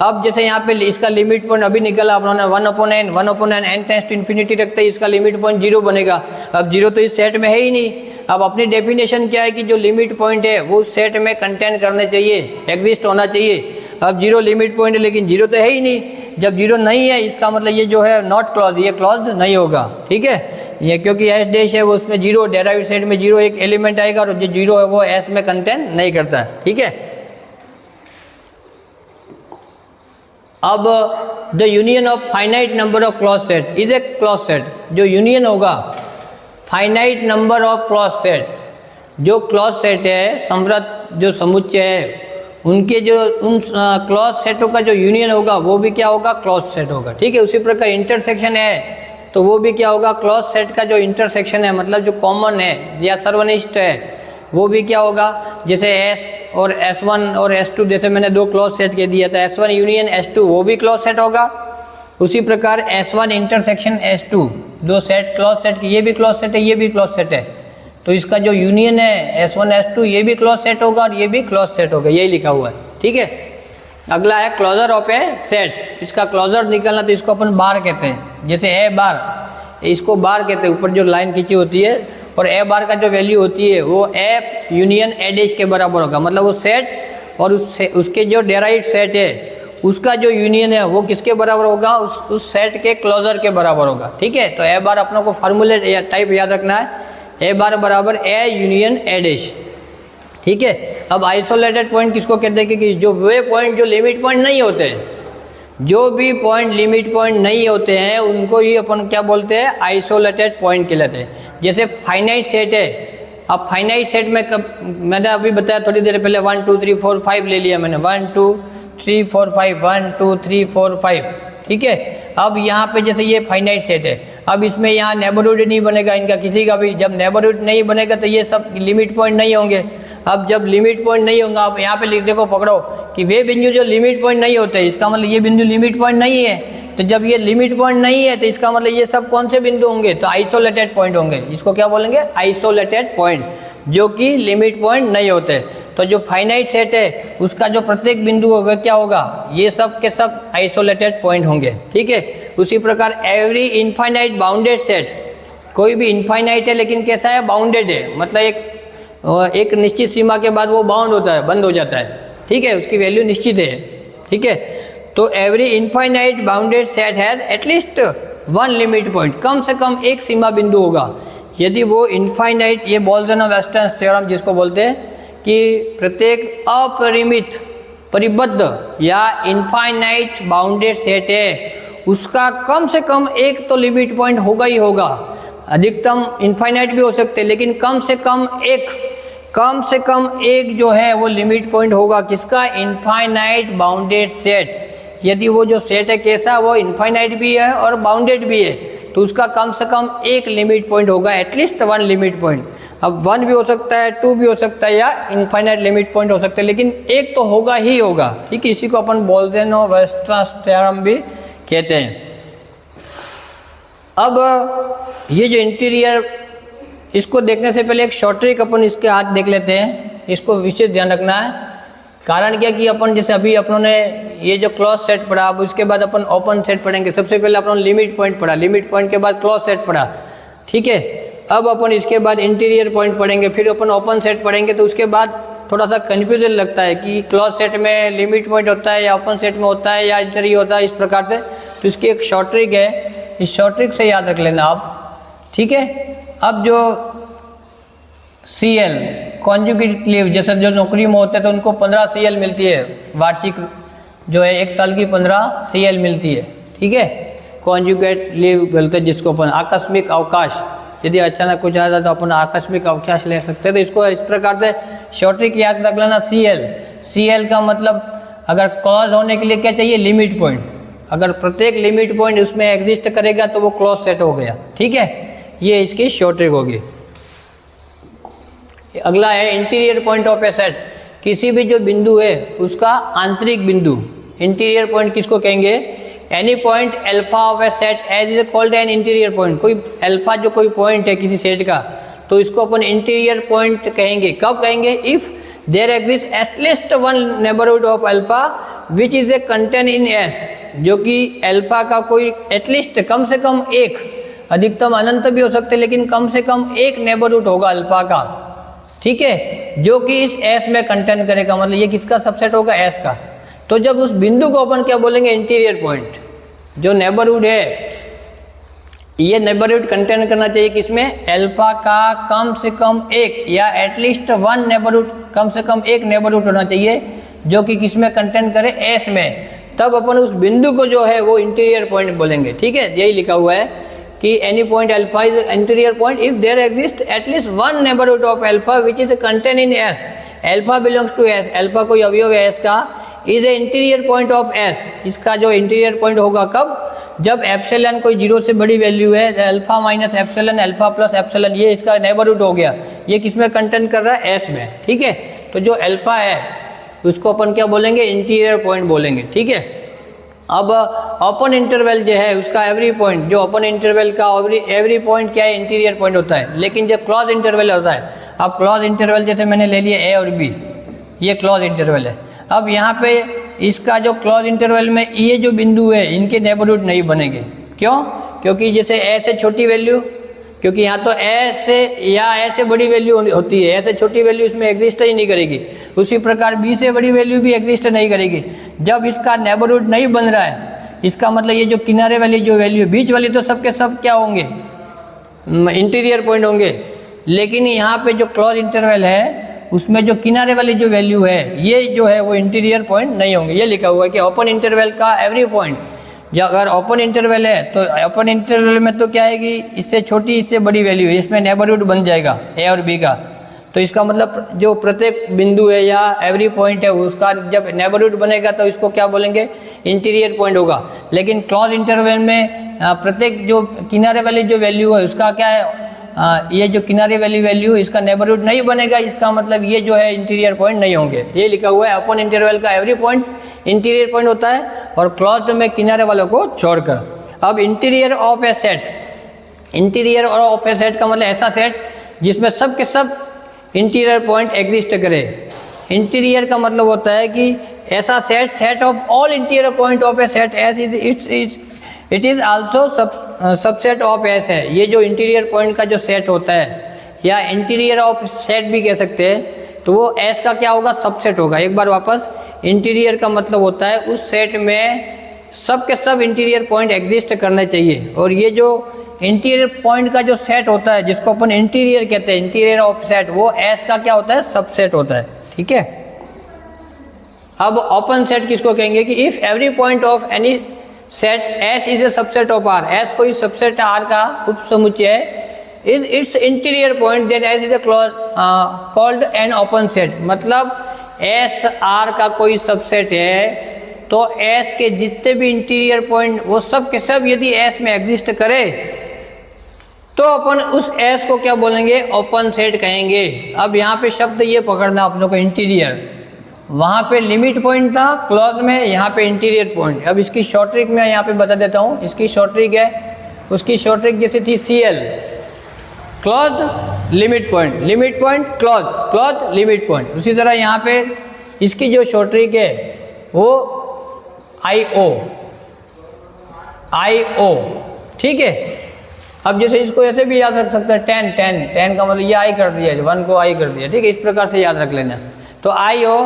अब जैसे यहाँ पे इसका लिमिट पॉइंट अभी निकला अपने 1/n n tense to infinity रखते ही इसका लिमिट पॉइंट 0 बनेगा। अब 0 तो इस सेट में है ही नहीं। अब अपनी डेफिनेशन क्या है कि जो लिमिट पॉइंट है वो सेट में कंटेन करने चाहिए, एग्जिस्ट होना चाहिए। अब 0 लिमिट पॉइंट है लेकिन 0 तो है ही नहीं, जब 0 नहीं है इसका मतलब ये जो है नॉट क्लॉज, ये क्लॉज नहीं होगा, ठीक है, ये क्योंकि एस डैश है वो उसमें 0 डेराइव्ड सेट में 0 एक एलिमेंट आएगा और जो 0 है वो एस में कंटेन नहीं करता है, ठीक है। अब the union of finite number of clause set is a clause set, जो यूनियन होगा finite number of clause set, जो क्लॉज सेट है समृद्ध जो समुच्चय है उनके जो उन क्लॉज सेटों का जो यूनियन होगा वो भी क्या होगा क्लॉज सेट होगा, ठीक है। उसी प्रकार इंटरसेक्शन है तो वो भी क्या होगा क्लॉज सेट का जो इंटरसेक्शन है, मतलब जो कॉमन है या सर्वनिष्ठ है वो भी क्या होगा। जैसे S और S1 और S2 जैसे मैंने दो क्लॉज सेट के दिया था, S1 यूनियन S2 वो भी क्लॉज सेट होगा। उसी प्रकार S1 इंटरसेक्शन S2 दो सेट क्लॉज सेट ये भी क्लॉज सेट है, ये भी क्लॉज सेट है, तो इसका जो यूनियन है S1 S2 ये भी क्लॉज सेट होगा और ये भी क्लॉज सेट होगा, यही लिखा हुआ है, ठीक है। अगला है क्लोजर ऑफ ए सेट, इसका क्लोजर निकालना तो इसको अपन बार कहते हैं। जैसे ए बार इसको बार कहते हैं, ऊपर जो लाइन खींची होती है, और ए बार का जो वैल्यू होती है वो ए यूनियन ए डैश के बराबर होगा। मतलब वो सेट और उसके जो डेराइव सेट है उसका जो यूनियन है वो किसके बराबर होगा, उस सेट के क्लोजर के बराबर होगा। ठीक है, तो ए बार अपनों को फार्मूले या टाइप याद रखना है, ए बार बराबर ए यूनियन ए डैश। ठीक है, अब आइसोलेटेड पॉइंट किसको कहते हैं कि जो वे पॉइंट जो लिमिट पॉइंट नहीं होते हैं, जो भी पॉइंट लिमिट पॉइंट नहीं होते हैं उनको ही अपन क्या बोलते हैं, आइसोलेटेड पॉइंट कहलाते हैं। जैसे फाइनाइट सेट है, अब फाइनाइट सेट में मैंने अभी बताया थोड़ी देर पहले 1 2 3 4 5 ले लिया मैंने, 1 2 3 4 5 1 2 3 4 5। ठीक है, अब यहाँ पे जैसे ये फाइनाइट सेट है, अब इसमें यहाँ नेबरहुड नहीं बनेगा इनका किसी का भी। जब नेबरहुड नहीं बनेगा तो ये सब लिमिट पॉइंट नहीं होंगे। अब जब लिमिट पॉइंट नहीं होगा, आप यहाँ पे लिख देखो, पकड़ो कि वे बिंदु जो लिमिट पॉइंट नहीं होते, इसका मतलब ये बिंदु लिमिट पॉइंट नहीं है। तो जब ये लिमिट पॉइंट नहीं है तो इसका मतलब ये सब कौन से बिंदु होंगे, तो आइसोलेटेड पॉइंट होंगे। इसको क्या बोलेंगे, आइसोलेटेड पॉइंट, जो कि लिमिट पॉइंट नहीं होते। तो जो फाइनाइट सेट है उसका जो प्रत्येक बिंदु होगा क्या होगा, ये सब के सब आइसोलेटेड पॉइंट होंगे। ठीक है, उसी प्रकार एवरी इनफाइनाइट बाउंडेड सेट, कोई भी इनफाइनाइट है लेकिन कैसा है, बाउंडेड है, मतलब एक निश्चित सीमा के बाद वो बाउंड होता है, बंद हो जाता है। ठीक है, उसकी वैल्यू निश्चित है। ठीक है, तो every infinite bounded set has at least one limit point, कम से कम एक सीमा बिंदु होगा। यदि वो इनफाइनाइट, ये बोल्जन-वेस्टर्न थ्योरम जिसको बोलते हैं कि प्रत्येक अपरिमित परिबद्ध या इनफाइनाइट बाउंडेड सेट है उसका कम से कम एक तो लिमिट पॉइंट होगा ही होगा। अधिकतम इनफाइनाइट भी हो सकते हैं लेकिन कम से कम एक जो है वो लिमिट पॉइंट होगा किसका, इनफाइनाइट बाउंडेड सेट। यदि वो जो सेट है कैसा, वो इनफाइनाइट भी है और बाउंडेड भी है, तो उसका कम से कम एक लिमिट पॉइंट होगा, एटलीस्ट वन लिमिट पॉइंट। अब 1 भी हो सकता है, 2 भी हो सकता है, या इनफाइनाइट लिमिट पॉइंट हो सकते हैं, लेकिन एक तो होगा ही होगा। ठीक है, इसी को अपन बोल्जन-वेस्टर्न थ्योरम भी कहते हैं। अब ये जो इंटीरियर, इसको देखने से पहले एक शॉर्ट ट्रिक अपन इसके हाथ देख लेते हैं, इसको विशेष ध्यान रखना है। कारण क्या कि अपन जैसे अभी अपनों ने ये जो क्लोज सेट पढ़ा, अब उसके बाद अपन ओपन सेट पढ़ेंगे। सबसे पहले अपन लिमिट पॉइंट पढ़ा, लिमिट पॉइंट के बाद क्लोज सेट पढ़ा। ठीक है, अब अपन इसके बाद इंटीरियर पॉइंट पढ़ेंगे, फिर अपन ओपन सेट पढ़ेंगे। तो उसके बाद थोड़ा सा कन्फ्यूजन लगता है कि क्लोज सेट में लिमिट पॉइंट होता है या ओपन सेट में होता है या इंटीरियर होता है, इस प्रकार से। तो इसकी एक शॉर्ट ट्रिक है, इस शॉर्ट ट्रिक से याद रख लेना आप। ठीक है, अब जो CL कॉन्जुगेट लीव, जैसे जो नौकरी में होते हैं तो उनको 15 CL मिलती है, वार्षिक जो है 1 साल की 15 CL मिलती है। ठीक है, कॉन्जुगेट लीव बोलते हैं जिसको अपन, आकस्मिक अवकाश। यदि अचानक कुछ आ जाए तो अपन आकस्मिक अवकाश ले सकते हैं। तो इसको इस प्रकार से शॉर्ट ट्रिक याद रख लेना, CL का मतलब अगर क्लोज होने के लिए क्या चाहिए, लिमिट पॉइंट। अगर प्रत्येक लिमिट पॉइंट उसमें एग्जिस्ट करेगा तो वो क्लोज सेट हो गया। ठीक है, ये इसकी शॉर्ट ट्रिक होगी। अगला है interior point of a set, किसी भी जो बिंदु है उसका आंतरिक बिंदु। इंटीरियर पॉइंट किसको कहेंगे, any point alpha of a set S is called an interior point. कोई अल्फा जो कोई पॉइंट है किसी सेट का, तो इसको अपन इंटीरियर पॉइंट कहेंगे। कब कहेंगे, if there exist at least one neighbourhood of alpha which is a contain in S, जो कि अल्फा का कोई एटलीस्ट कम से कम एक, अधिकतम अनंत भी हो सकते लेकिन कम से कम एक नेबरहुड होगा अल्फा का। ठीक है, जो कि इस एस में कंटेन करेगा, मतलब ये किसका सबसेट होगा, एस का। तो जब उस बिंदु को अपन क्या बोलेंगे, इंटीरियर पॉइंट। जो नेबरहुड है, ये नेबरहुड कंटेन करना चाहिए किसमें, अल्फा का कम से कम एक या एटलीस्ट वन नेबरहुड, कम से कम एक नेबरहुड होना चाहिए जो कि किसमें कंटेन करे, एस में। तब अपन उस बिंदु को जो है वो इंटीरियर पॉइंट बोलेंगे। ठीक है, यही लिखा हुआ है कि any point alpha is interior point if there exist at least one neighbourhood of alpha which is contain in S. Alpha belongs to S, alpha कोई अवयव है एस का, is a interior point of S. इसका जो इंटीरियर पॉइंट होगा कब, जब एप्सिलॉन कोई 0 से बड़ी वैल्यू है, alpha minus epsilon, alpha plus epsilon, ये इसका नेबरहुड हो गया। ये किसमें कंटेन कर रहा है, एस में। ठीक है, तो जो अल्फा है उसको अपन क्या बोलेंगे, इंटीरियर पॉइंट बोलेंगे। ठीक है, अब ओपन इंटरवल जो है उसका एवरी पॉइंट, जो ओपन इंटरवल का एवरी पॉइंट क्या है, इंटीरियर पॉइंट होता है। लेकिन जो क्लोज इंटरवल होता है, अब क्लोज इंटरवल जैसे मैंने ले लिया ए और बी, ये क्लोज इंटरवल है। अब यहाँ पे इसका जो क्लोज इंटरवल में ये जो बिंदु है, इनके नेबरहुड नहीं बनेंगे। क्यों, क्योंकि जैसे ए से छोटी वैल्यू, क्योंकि यहाँ तो ए से या ए से बड़ी वैल्यू होती है, ए से छोटी वैल्यू इसमें एग्जिस्ट ही नहीं करेगी। उसी प्रकार बी से बड़ी वैल्यू भी एग्जिस्ट नहीं करेगी। जब इसका नेबरहुड नहीं बन रहा है, इसका मतलब ये जो किनारे वाली जो वैल्यू, बीच वाली तो सब के सब क्या होंगे, इंटीरियर पॉइंट होंगे। लेकिन यहाँ पे जो क्लोज इंटरवल है उसमें जो किनारे वाली जो वैल्यू है ये जो है वो इंटीरियर पॉइंट नहीं होंगे। ये लिखा हुआ है कि ओपन इंटरवल का एवरी पॉइंट, जो अगर ओपन इंटरवल है तो ओपन इंटरवल में तो क्या है कि इससे छोटी इससे बड़ी वैल्यू है, इसमें नेबरहुड बन जाएगा ए और बी का। तो इसका मतलब जो प्रत्येक बिंदु है या एवरी पॉइंट है उसका जब नेबरहुड बनेगा तो इसको क्या बोलेंगे, इंटीरियर पॉइंट होगा। लेकिन क्लोज इंटरवल में प्रत्येक जो किनारे वाली जो वैल्यू है उसका क्या है, ये जो किनारे वाली वैल्यू इसका नेबरहुड नहीं बनेगा, इसका मतलब ये जो है इंटीरियर पॉइंट नहीं होंगे। ये लिखा हुआ है ओपन इंटरवल का एवरी पॉइंट इंटीरियर पॉइंट होता है और क्लोज्ड में किनारे वालों को छोड़कर। अब interior of a set, interior और ऑफ ए सेट का मतलब ऐसा सेट जिसमें सब के सब इंटीरियर पॉइंट एग्जिस्ट करे। इंटीरियर का मतलब होता है कि ऐसा set, set of all interior point of a set S is it is also subset of S है। ये जो इंटीरियर पॉइंट का जो सेट होता है या इंटीरियर ऑफ सेट भी कह सकते हैं, तो वो एस का क्या होगा, सबसेट होगा। एक बार वापस, इंटीरियर का मतलब होता है उस सेट में सब के सब इंटीरियर पॉइंट एग्जिस्ट करने चाहिए। और ये जो इंटीरियर पॉइंट का जो सेट होता है जिसको अपन इंटीरियर कहते हैं, इंटीरियर ऑफ सेट, वो एस का क्या होता है, सबसेट होता है। ठीक है। अब ओपन सेट किसको कहेंगे कि if every point of any set S is a subset of R, S कोई सबसेट आर का उपसमुच्चय है, is its interior point then S is a called an open set. मतलब एस आर का कोई सबसेट है तो एस के जितने भी इंटीरियर पॉइंट वो सब के सब यदि एस में एग्जिस्ट करे तो अपन उस एस को क्या बोलेंगे, ओपन सेट कहेंगे। अब यहाँ पे शब्द ये पकड़ना अपनों को, इंटीरियर, वहाँ पे लिमिट पॉइंट था क्लोज में, यहाँ पे इंटीरियर पॉइंट। अब इसकी शॉर्ट ट्रिक मैं यहाँ पे बता देता हूँ। इसकी शॉर्ट ट्रिक है, उसकी शॉर्ट ट्रिक जैसे थी CL, close limit point, limit point close, close limit point. उसी तरह यहाँ पे इसकी जो शॉर्ट ट्रिक है वो IO, IO। ठीक है। अब जैसे इसको ऐसे भी याद रख सकते हैं, 10 10 10 का मतलब ये I कर दिया, 1 को I कर दिया। ठीक है, इस प्रकार से याद रख लेना। तो IO,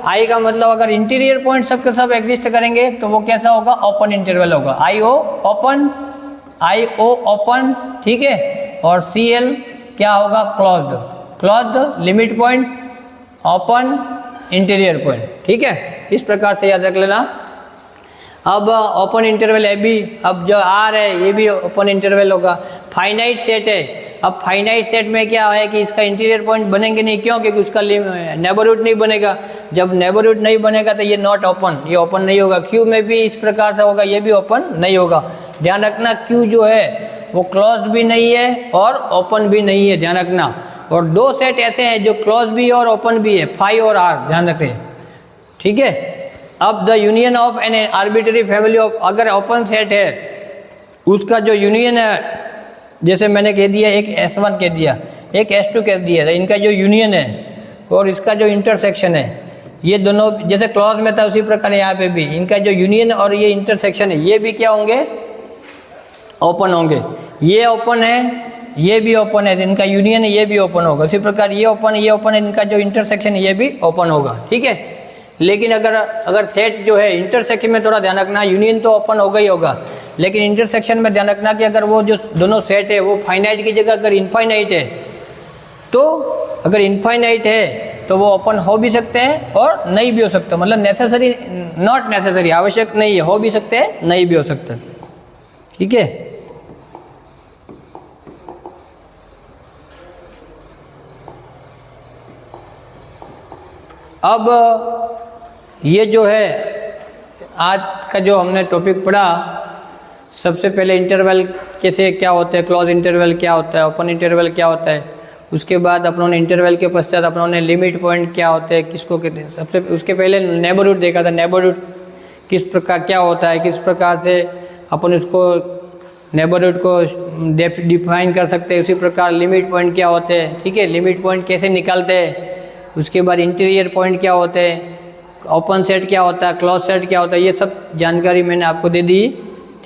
I का मतलब अगर इंटीरियर पॉइंट सब के सब एग्जिस्ट करेंगे तो वो कैसा होगा, ओपन इंटरवल होगा। IO open, IO open. ठीक है। और CL क्या होगा, closed, closed limit point, open interior point. ठीक है, इस प्रकार से याद रख लेना। अब ओपन इंटरवल है भी, अब जो R है ये भी ओपन इंटरवल होगा। फाइनाइट सेट है, अब फाइनाइट सेट में क्या है कि इसका इंटीरियर पॉइंट बनेंगे नहीं, क्यों, क्योंकि उसका नेबरहुड नहीं बनेगा। जब नेबरहुड नहीं बनेगा तो ये नॉट ओपन, ये ओपन नहीं होगा। Q में भी इस प्रकार से होगा, ये भी ओपन नहीं होगा। ध्यान रखना, Q जो है वो क्लोज भी नहीं है और ओपन भी नहीं है, ध्यान रखना। और दो सेट ऐसे हैं जो क्लोज भी और ओपन भी है, फाई और R, ध्यान रखें। ठीक है। अब the union of N arbitrary family of, अगर ओपन सेट है उसका जो यूनियन है, जैसे मैंने कह दिया एक S1 कह दिया, एक S2 कह दिया, तो इनका जो यूनियन है और इसका जो इंटरसेक्शन है, ये दोनों जैसे क्लॉज में था उसी प्रकार यहाँ पे भी इनका जो यूनियन और ये इंटरसेक्शन है, ये भी क्या होंगे, ओपन होंगे। ये ओपन है, ये भी ओपन है, इनका यूनियन है, ये भी ओपन होगा। उसी प्रकार ये ओपन है, ये ओपन है, इनका जो इंटरसेक्शन है ये भी ओपन होगा। ठीक है। लेकिन अगर सेट जो है इंटरसेक्शन में थोड़ा ध्यान रखना, यूनियन तो ओपन होगा ही होगा, लेकिन इंटरसेक्शन में ध्यान रखना कि अगर वो जो दोनों सेट है वो फाइनाइट की जगह अगर इनफाइनाइट है, तो अगर इनफाइनाइट है तो वो ओपन हो भी सकते हैं और नहीं भी हो सकते। मतलब नेसेसरी, नॉट नेसेसरी, आवश्यक नहीं है, हो भी सकते हैं, नहीं भी हो सकते। ठीक है। अब ये जो है आज का जो हमने टॉपिक पढ़ा, सबसे पहले इंटरवल कैसे क्या होते हैं, क्लोज इंटरवल क्या होता है, ओपन इंटरवल क्या होता है, उसके बाद अपनों ने इंटरवल के पश्चात अपनों ने लिमिट पॉइंट क्या होते हैं, किसको कहते हैं, सबसे उसके पहले नेबरहुड देखा था। नेबरहुड किस प्रकार क्या होता है, किस प्रकार से अपन उसको नेबरहुड को डिफाइन कर सकते हैं। उसी प्रकार लिमिट पॉइंट क्या होते हैं, ठीक है, लिमिट पॉइंट कैसे निकालते हैं। उसके बाद इंटीरियर पॉइंट क्या होते हैं, ओपन सेट क्या होता है, क्लोज सेट क्या होता है, ये सब जानकारी मैंने आपको दे दी।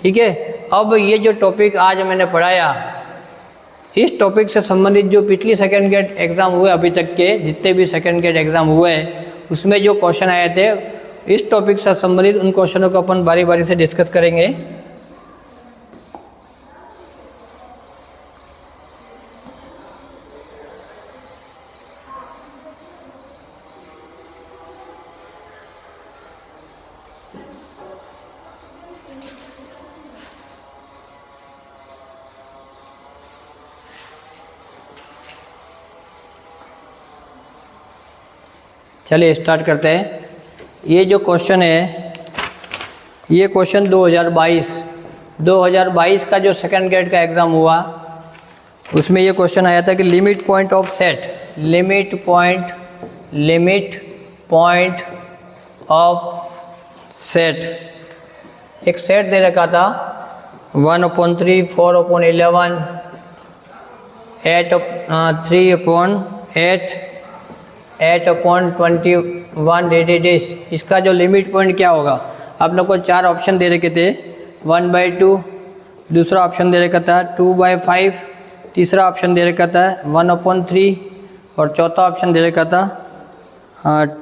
ठीक है। अब ये जो टॉपिक आज मैंने पढ़ाया, इस टॉपिक से संबंधित जो पिछली सेकंड ग्रेड एग्ज़ाम हुए अभी तक के जितने भी सेकंड ग्रेड एग्ज़ाम हुए उसमें जो क्वेश्चन आए थे, इस टॉपिक से संबंधित उन क्वेश्चनों को अपन बारी बारी से डिस्कस करेंगे। चलिए स्टार्ट करते हैं। ये जो क्वेश्चन है, ये क्वेश्चन 2022 का जो सेकंड ग्रेड का एग्ज़ाम हुआ उसमें ये क्वेश्चन आया था कि limit point of set, limit point of set, एक सेट दे रखा था 1/3, 4/11, 3/8, 8/21 डेज। इसका जो लिमिट पॉइंट क्या होगा, आप लोग को 4 ऑप्शन दे रखे थे, 1/2, दूसरा ऑप्शन दे रखा था 2/5, तीसरा ऑप्शन दे रखा था 1/3 और चौथा ऑप्शन दे रखा था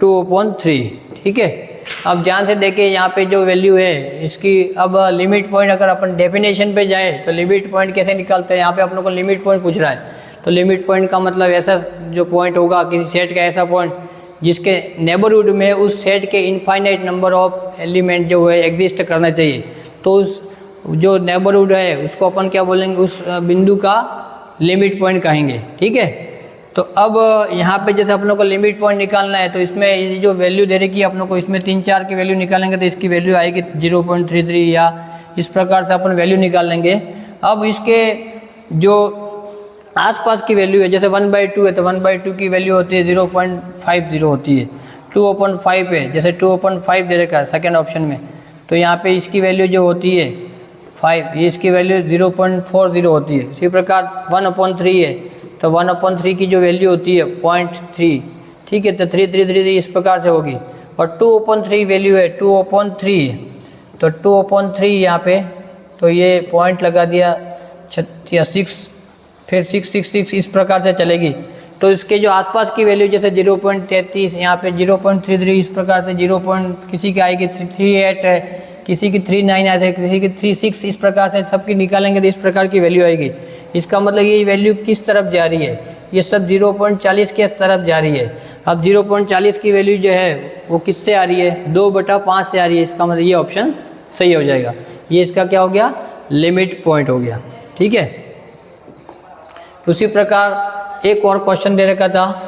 2/3। ठीक है, अब ध्यान से देखिए यहाँ पे जो वैल्यू है इसकी। अब लिमिट पॉइंट अगर अपन डेफिनेशन पे जाए तो लिमिट पॉइंट कैसे निकालते हैं, यहाँ पे अपन को लिमिट पॉइंट पूछ रहा है। तो लिमिट पॉइंट का मतलब ऐसा जो पॉइंट होगा किसी सेट का, ऐसा पॉइंट जिसके नेबरहुड में उस सेट के इनफाइनाइट नंबर ऑफ एलिमेंट जो है एग्जिस्ट करना चाहिए। तो उस जो नेबरहुड है उसको अपन क्या बोलेंगे, उस बिंदु का लिमिट पॉइंट कहेंगे। ठीक है, तो अब यहाँ पे जैसे अपन को लिमिट पॉइंट निकालना है तो इसमें ये जो वैल्यू दे रखी है अपन को, इसमें 3-4 की वैल्यू निकालेंगे तो इसकी वैल्यू आएगी 0.33 या इस प्रकार से अपन वैल्यू निकाल लेंगे। अब इसके जो आसपास की वैल्यू है, जैसे 1/2 है तो 1/2 की वैल्यू होती है 0.50 होती है। 2/5 है, जैसे 2/5 दे रखा है सेकेंड ऑप्शन में, तो यहाँ पे इसकी वैल्यू जो होती है 5, ये इसकी वैल्यू 0.40 होती है। इसी प्रकार 1/3 है तो 1/3 की जो वैल्यू होती है 0.3। ठीक है, तो 3 इस प्रकार से होगी। और 2/3 वैल्यू है 2/3 है, तो 2/3 यहाँ पे, तो ये पॉइंट लगा दिया 6, फिर 6 इस प्रकार से चलेगी। तो इसके जो आसपास की वैल्यू जैसे 0.33, यहाँ पे 0.33 इस प्रकार से, किसी की आएगी 38 है, किसी की 39 है, किसी की 36, इस प्रकार से सबकी निकालेंगे तो इस प्रकार की वैल्यू आएगी। इसका मतलब ये वैल्यू किस तरफ जा रही है, ये सब 0.40 के तरफ जा रही है। अब 0.40 की वैल्यू जो है वो किससे आ रही है, 2/5 से आ रही है। इसका मतलब ये ऑप्शन सही हो जाएगा। ये इसका क्या हो गया, लिमिट पॉइंट हो गया। ठीक है, उसी प्रकार एक और क्वेश्चन दे रखा था,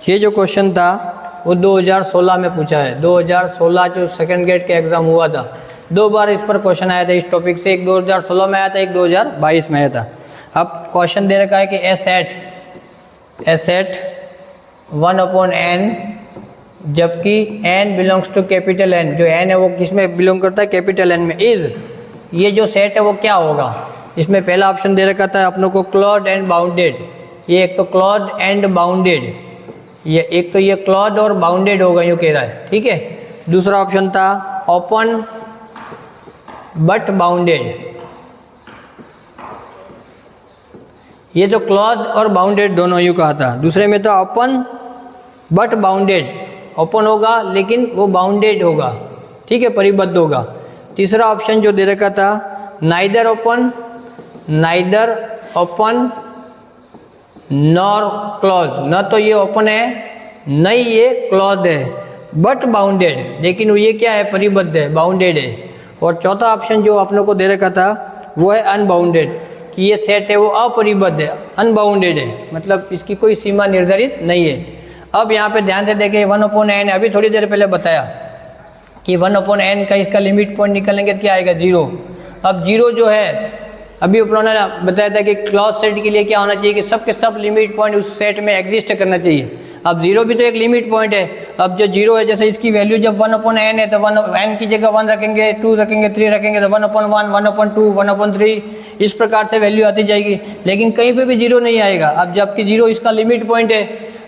ये जो क्वेश्चन था वो 2016 में पूछा है। 2016 जो सेकंड ग्रेड के एग्ज़ाम हुआ था, 2 बार इस पर क्वेश्चन आया था इस टॉपिक से। एक 2016 में आया था, एक 2022 में आया था। अब क्वेश्चन दे रखा है कि ए सेट 1/n, जबकि n belongs to capital N, जो n है वो किस में बिलोंग करता है, कैपिटल N में, इज, ये जो सेट है वो क्या होगा। इसमें पहला ऑप्शन दे रखा था अपनों को क्लोज्ड एंड बाउंडेड। ये एक तो क्लोज्ड एंड बाउंडेड, ये एक तो ये क्लोज्ड और बाउंडेड होगा, यूँ कह रहा है। ठीक है, दूसरा ऑप्शन था ओपन बट बाउंडेड। ये जो क्लोज और बाउंडेड दोनों यूँ कहा था। दूसरे में तो ओपन बट बाउंडेड, ओपन होगा लेकिन वो बाउंडेड होगा। ठीक है, परिबद्ध होगा। तीसरा ऑप्शन जो दे रखा था नाइदर ओपन नॉर क्लोज, न तो ये ओपन है न ही ये क्लोज है, बट बाउंडेड, लेकिन ये क्या है, परिबद्ध है, बाउंडेड है। और चौथा ऑप्शन जो आप लोग को दे रखा था वो है अनबाउंडेड, कि ये सेट है वो अपरिबद्ध है, अनबाउंडेड है, मतलब इसकी कोई सीमा निर्धारित नहीं है। अब यहाँ पे ध्यान से देखें 1/n, अभी थोड़ी देर पहले बताया कि 1/n का इसका लिमिट पॉइंट निकालेंगे क्या आएगा, 0। अब 0 जो है, अभी उन्होंने बताया था कि क्लॉज सेट के लिए क्या होना चाहिए कि सब के सब लिमिट पॉइंट उस सेट में एग्जिस्ट करना चाहिए। अब जीरो भी तो एक लिमिट पॉइंट है। अब जो जीरो है, जैसे इसकी वैल्यू जब 1/n है तो n की जगह 1 रखेंगे, 2 रखेंगे, 3 रखेंगे तो 1/1, 1/2, 1/3 इस प्रकार से वैल्यू आती जाएगी। लेकिन कहीं पे भी जीरो नहीं आएगा। अब जबकि जीरो इसका लिमिट पॉइंट है,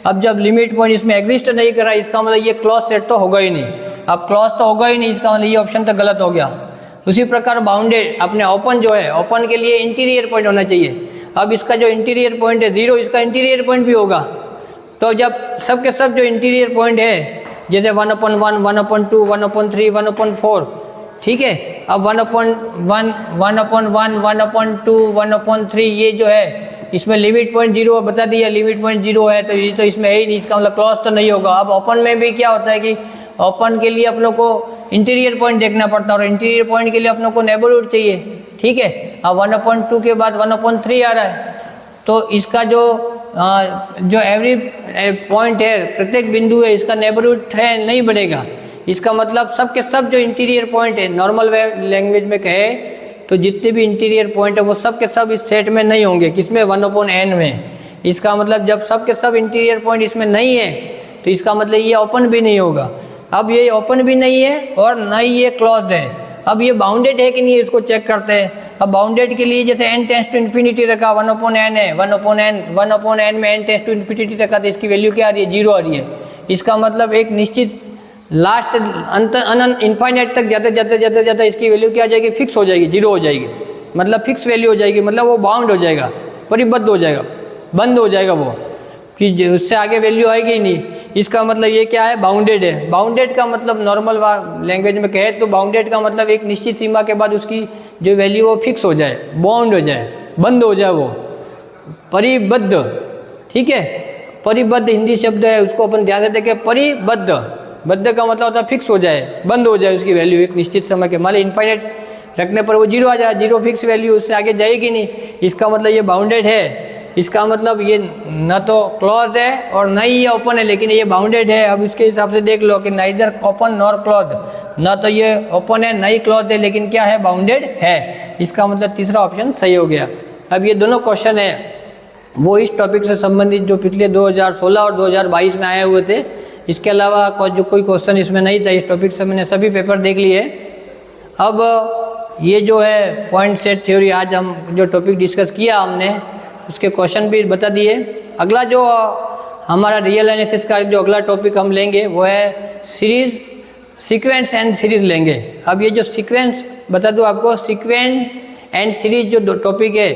अब जब लिमिट पॉइंट इसमें एग्जिस्ट नहीं कर रहा, इसका मतलब ये क्लोज सेट तो होगा ही नहीं। अब क्लोज तो होगा ही नहीं, इसका मतलब ये ऑप्शन तो गलत हो गया। उसी प्रकार बाउंडेड, अपने ओपन जो है, ओपन के लिए इंटीरियर पॉइंट होना चाहिए। अब इसका जो इंटीरियर पॉइंट है जीरो, इसका इंटीरियर पॉइंट भी होगा। तो जब सब के सब जो इंटीरियर पॉइंट है, जैसे 1/1, 1/2, 1/3, 1/4, ठीक है। अब 1/1, 1/1, 1/2, 1/3 ये जो है, इसमें लिमिट पॉइंट जीरो बता दिया, लिमिट पॉइंट जीरो है तो ये तो इसमें है ही नहीं, इसका मतलब क्लोज तो नहीं होगा। अब ओपन में भी क्या होता है कि ओपन के लिए अपनों को इंटीरियर पॉइंट देखना पड़ता है और इंटीरियर पॉइंट के लिए अपनों को नेबरहुड चाहिए, ठीक है। अब 1/2 के बाद 1/3 आ रहा है, तो इसका जो एवरी पॉइंट है, प्रत्येक बिंदु है, इसका नेबरहुड है नहीं बनेगा। इसका मतलब सब के सब जो इंटीरियर पॉइंट है, नॉर्मल लैंग्वेज में कहे तो जितने भी इंटीरियर पॉइंट है वो सब के सब इस सेट में नहीं होंगे। किसमें? 1/n में। इसका मतलब जब सब के सब इंटीरियर पॉइंट इसमें नहीं है तो इसका मतलब ये ओपन भी नहीं होगा। अब ये ओपन भी नहीं है और न ही ये क्लोज्ड है। अब ये बाउंडेड है कि नहीं, इसको चेक करते हैं। अब बाउंडेड के लिए जैसे n टेंड्स टू इन्फिनिटी रखा, 1/n है, 1/n में n टेंड्स टू इन्फिनिटी रखा तो इसकी वैल्यू क्या आ रही है? जीरो आ रही है। इसका मतलब एक निश्चित लास्ट अनंत इनफाइनाइट तक जाते इसकी वैल्यू क्या आ जाएगी? फिक्स हो जाएगी, जीरो हो जाएगी। मतलब फिक्स वैल्यू हो जाएगी, मतलब वो बाउंड हो जाएगा, परिबद्ध हो जाएगा, बंद हो जाएगा वो, कि उससे आगे वैल्यू आएगी ही नहीं। इसका मतलब ये क्या है? बाउंडेड है। बाउंडेड का मतलब नॉर्मल लैंग्वेज में कहे तो बाउंडेड का मतलब एक निश्चित सीमा के बाद उसकी जो वैल्यू वो फिक्स हो जाए, बाउंड हो जाए, बंद हो जाए, वो परिबद्ध, ठीक है। परिबद्ध हिंदी शब्द है, उसको अपन ध्यान से देखें। परिबद्ध, बद्ध का मतलब होता है फिक्स हो जाए, बंद हो जाए उसकी वैल्यू एक निश्चित समय के। मान लो इनफाइनाइट रखने पर वो जीरो आ जाए, जीरो फिक्स वैल्यू, उससे आगे जाएगी नहीं। इसका मतलब ये बाउंडेड है। इसका मतलब ये न तो क्लोज है और न ही ये ओपन है, लेकिन ये बाउंडेड है। अब इसके हिसाब से देख लो कि नाइदर ओपन नॉर क्लोज, न तो ये ओपन है न ही क्लोज है, लेकिन क्या है? बाउंडेड है। इसका मतलब तीसरा ऑप्शन सही हो गया। अब ये दोनों क्वेश्चन है वो इस टॉपिक से संबंधित जो पिछले 2016 और 2022 में आए हुए थे। इसके अलावा जो कोई क्वेश्चन इसमें नहीं था इस टॉपिक से, मैंने सभी पेपर देख लिए। अब ये जो है पॉइंट सेट थ्योरी, आज हम जो टॉपिक डिस्कस किया हमने, उसके क्वेश्चन भी बता दिए। अगला जो हमारा रियल एनालिसिस का जो अगला टॉपिक हम लेंगे वो है सीरीज, सीक्वेंस एंड सीरीज लेंगे। अब ये जो सीक्वेंस बता दूं आपको, सीक्वेंस एंड सीरीज जो टॉपिक है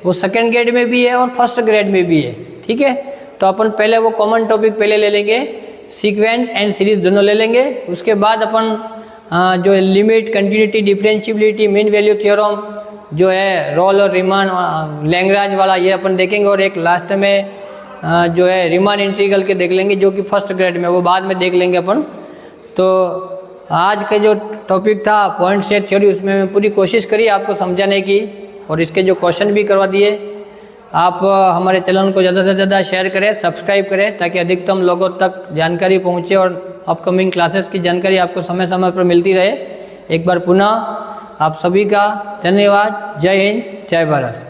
वो सेकंड ग्रेड में भी है और फर्स्ट ग्रेड में भी है, ठीक है। तो अपन पहले वो कॉमन टॉपिक पहले ले लेंगे, सीक्वेंस एंड सीरीज दोनों ले लेंगे। उसके बाद अपन जो limit, continuity, differentiability, mean value theorem जो है, रोल और रीमान लैग्रांज वाला, ये अपन देखेंगे। और एक लास्ट में जो है रीमान इंटीग्रल के देख लेंगे, जो कि फर्स्ट ग्रेड में, वो बाद में देख लेंगे अपन। तो आज का जो टॉपिक था पॉइंट सेट थ्योरी, उसमें मैं पूरी कोशिश करी आपको समझाने की और इसके जो क्वेश्चन भी करवा दिए। आप हमारे चैनल को ज़्यादा से ज़्यादा शेयर करें, सब्सक्राइब करें, ताकि अधिकतम लोगों तक जानकारी पहुँचे और अपकमिंग क्लासेस की जानकारी आपको समय समय पर मिलती रहे। एक बार पुनः आप सभी का धन्यवाद। जय हिंद, जय भारत।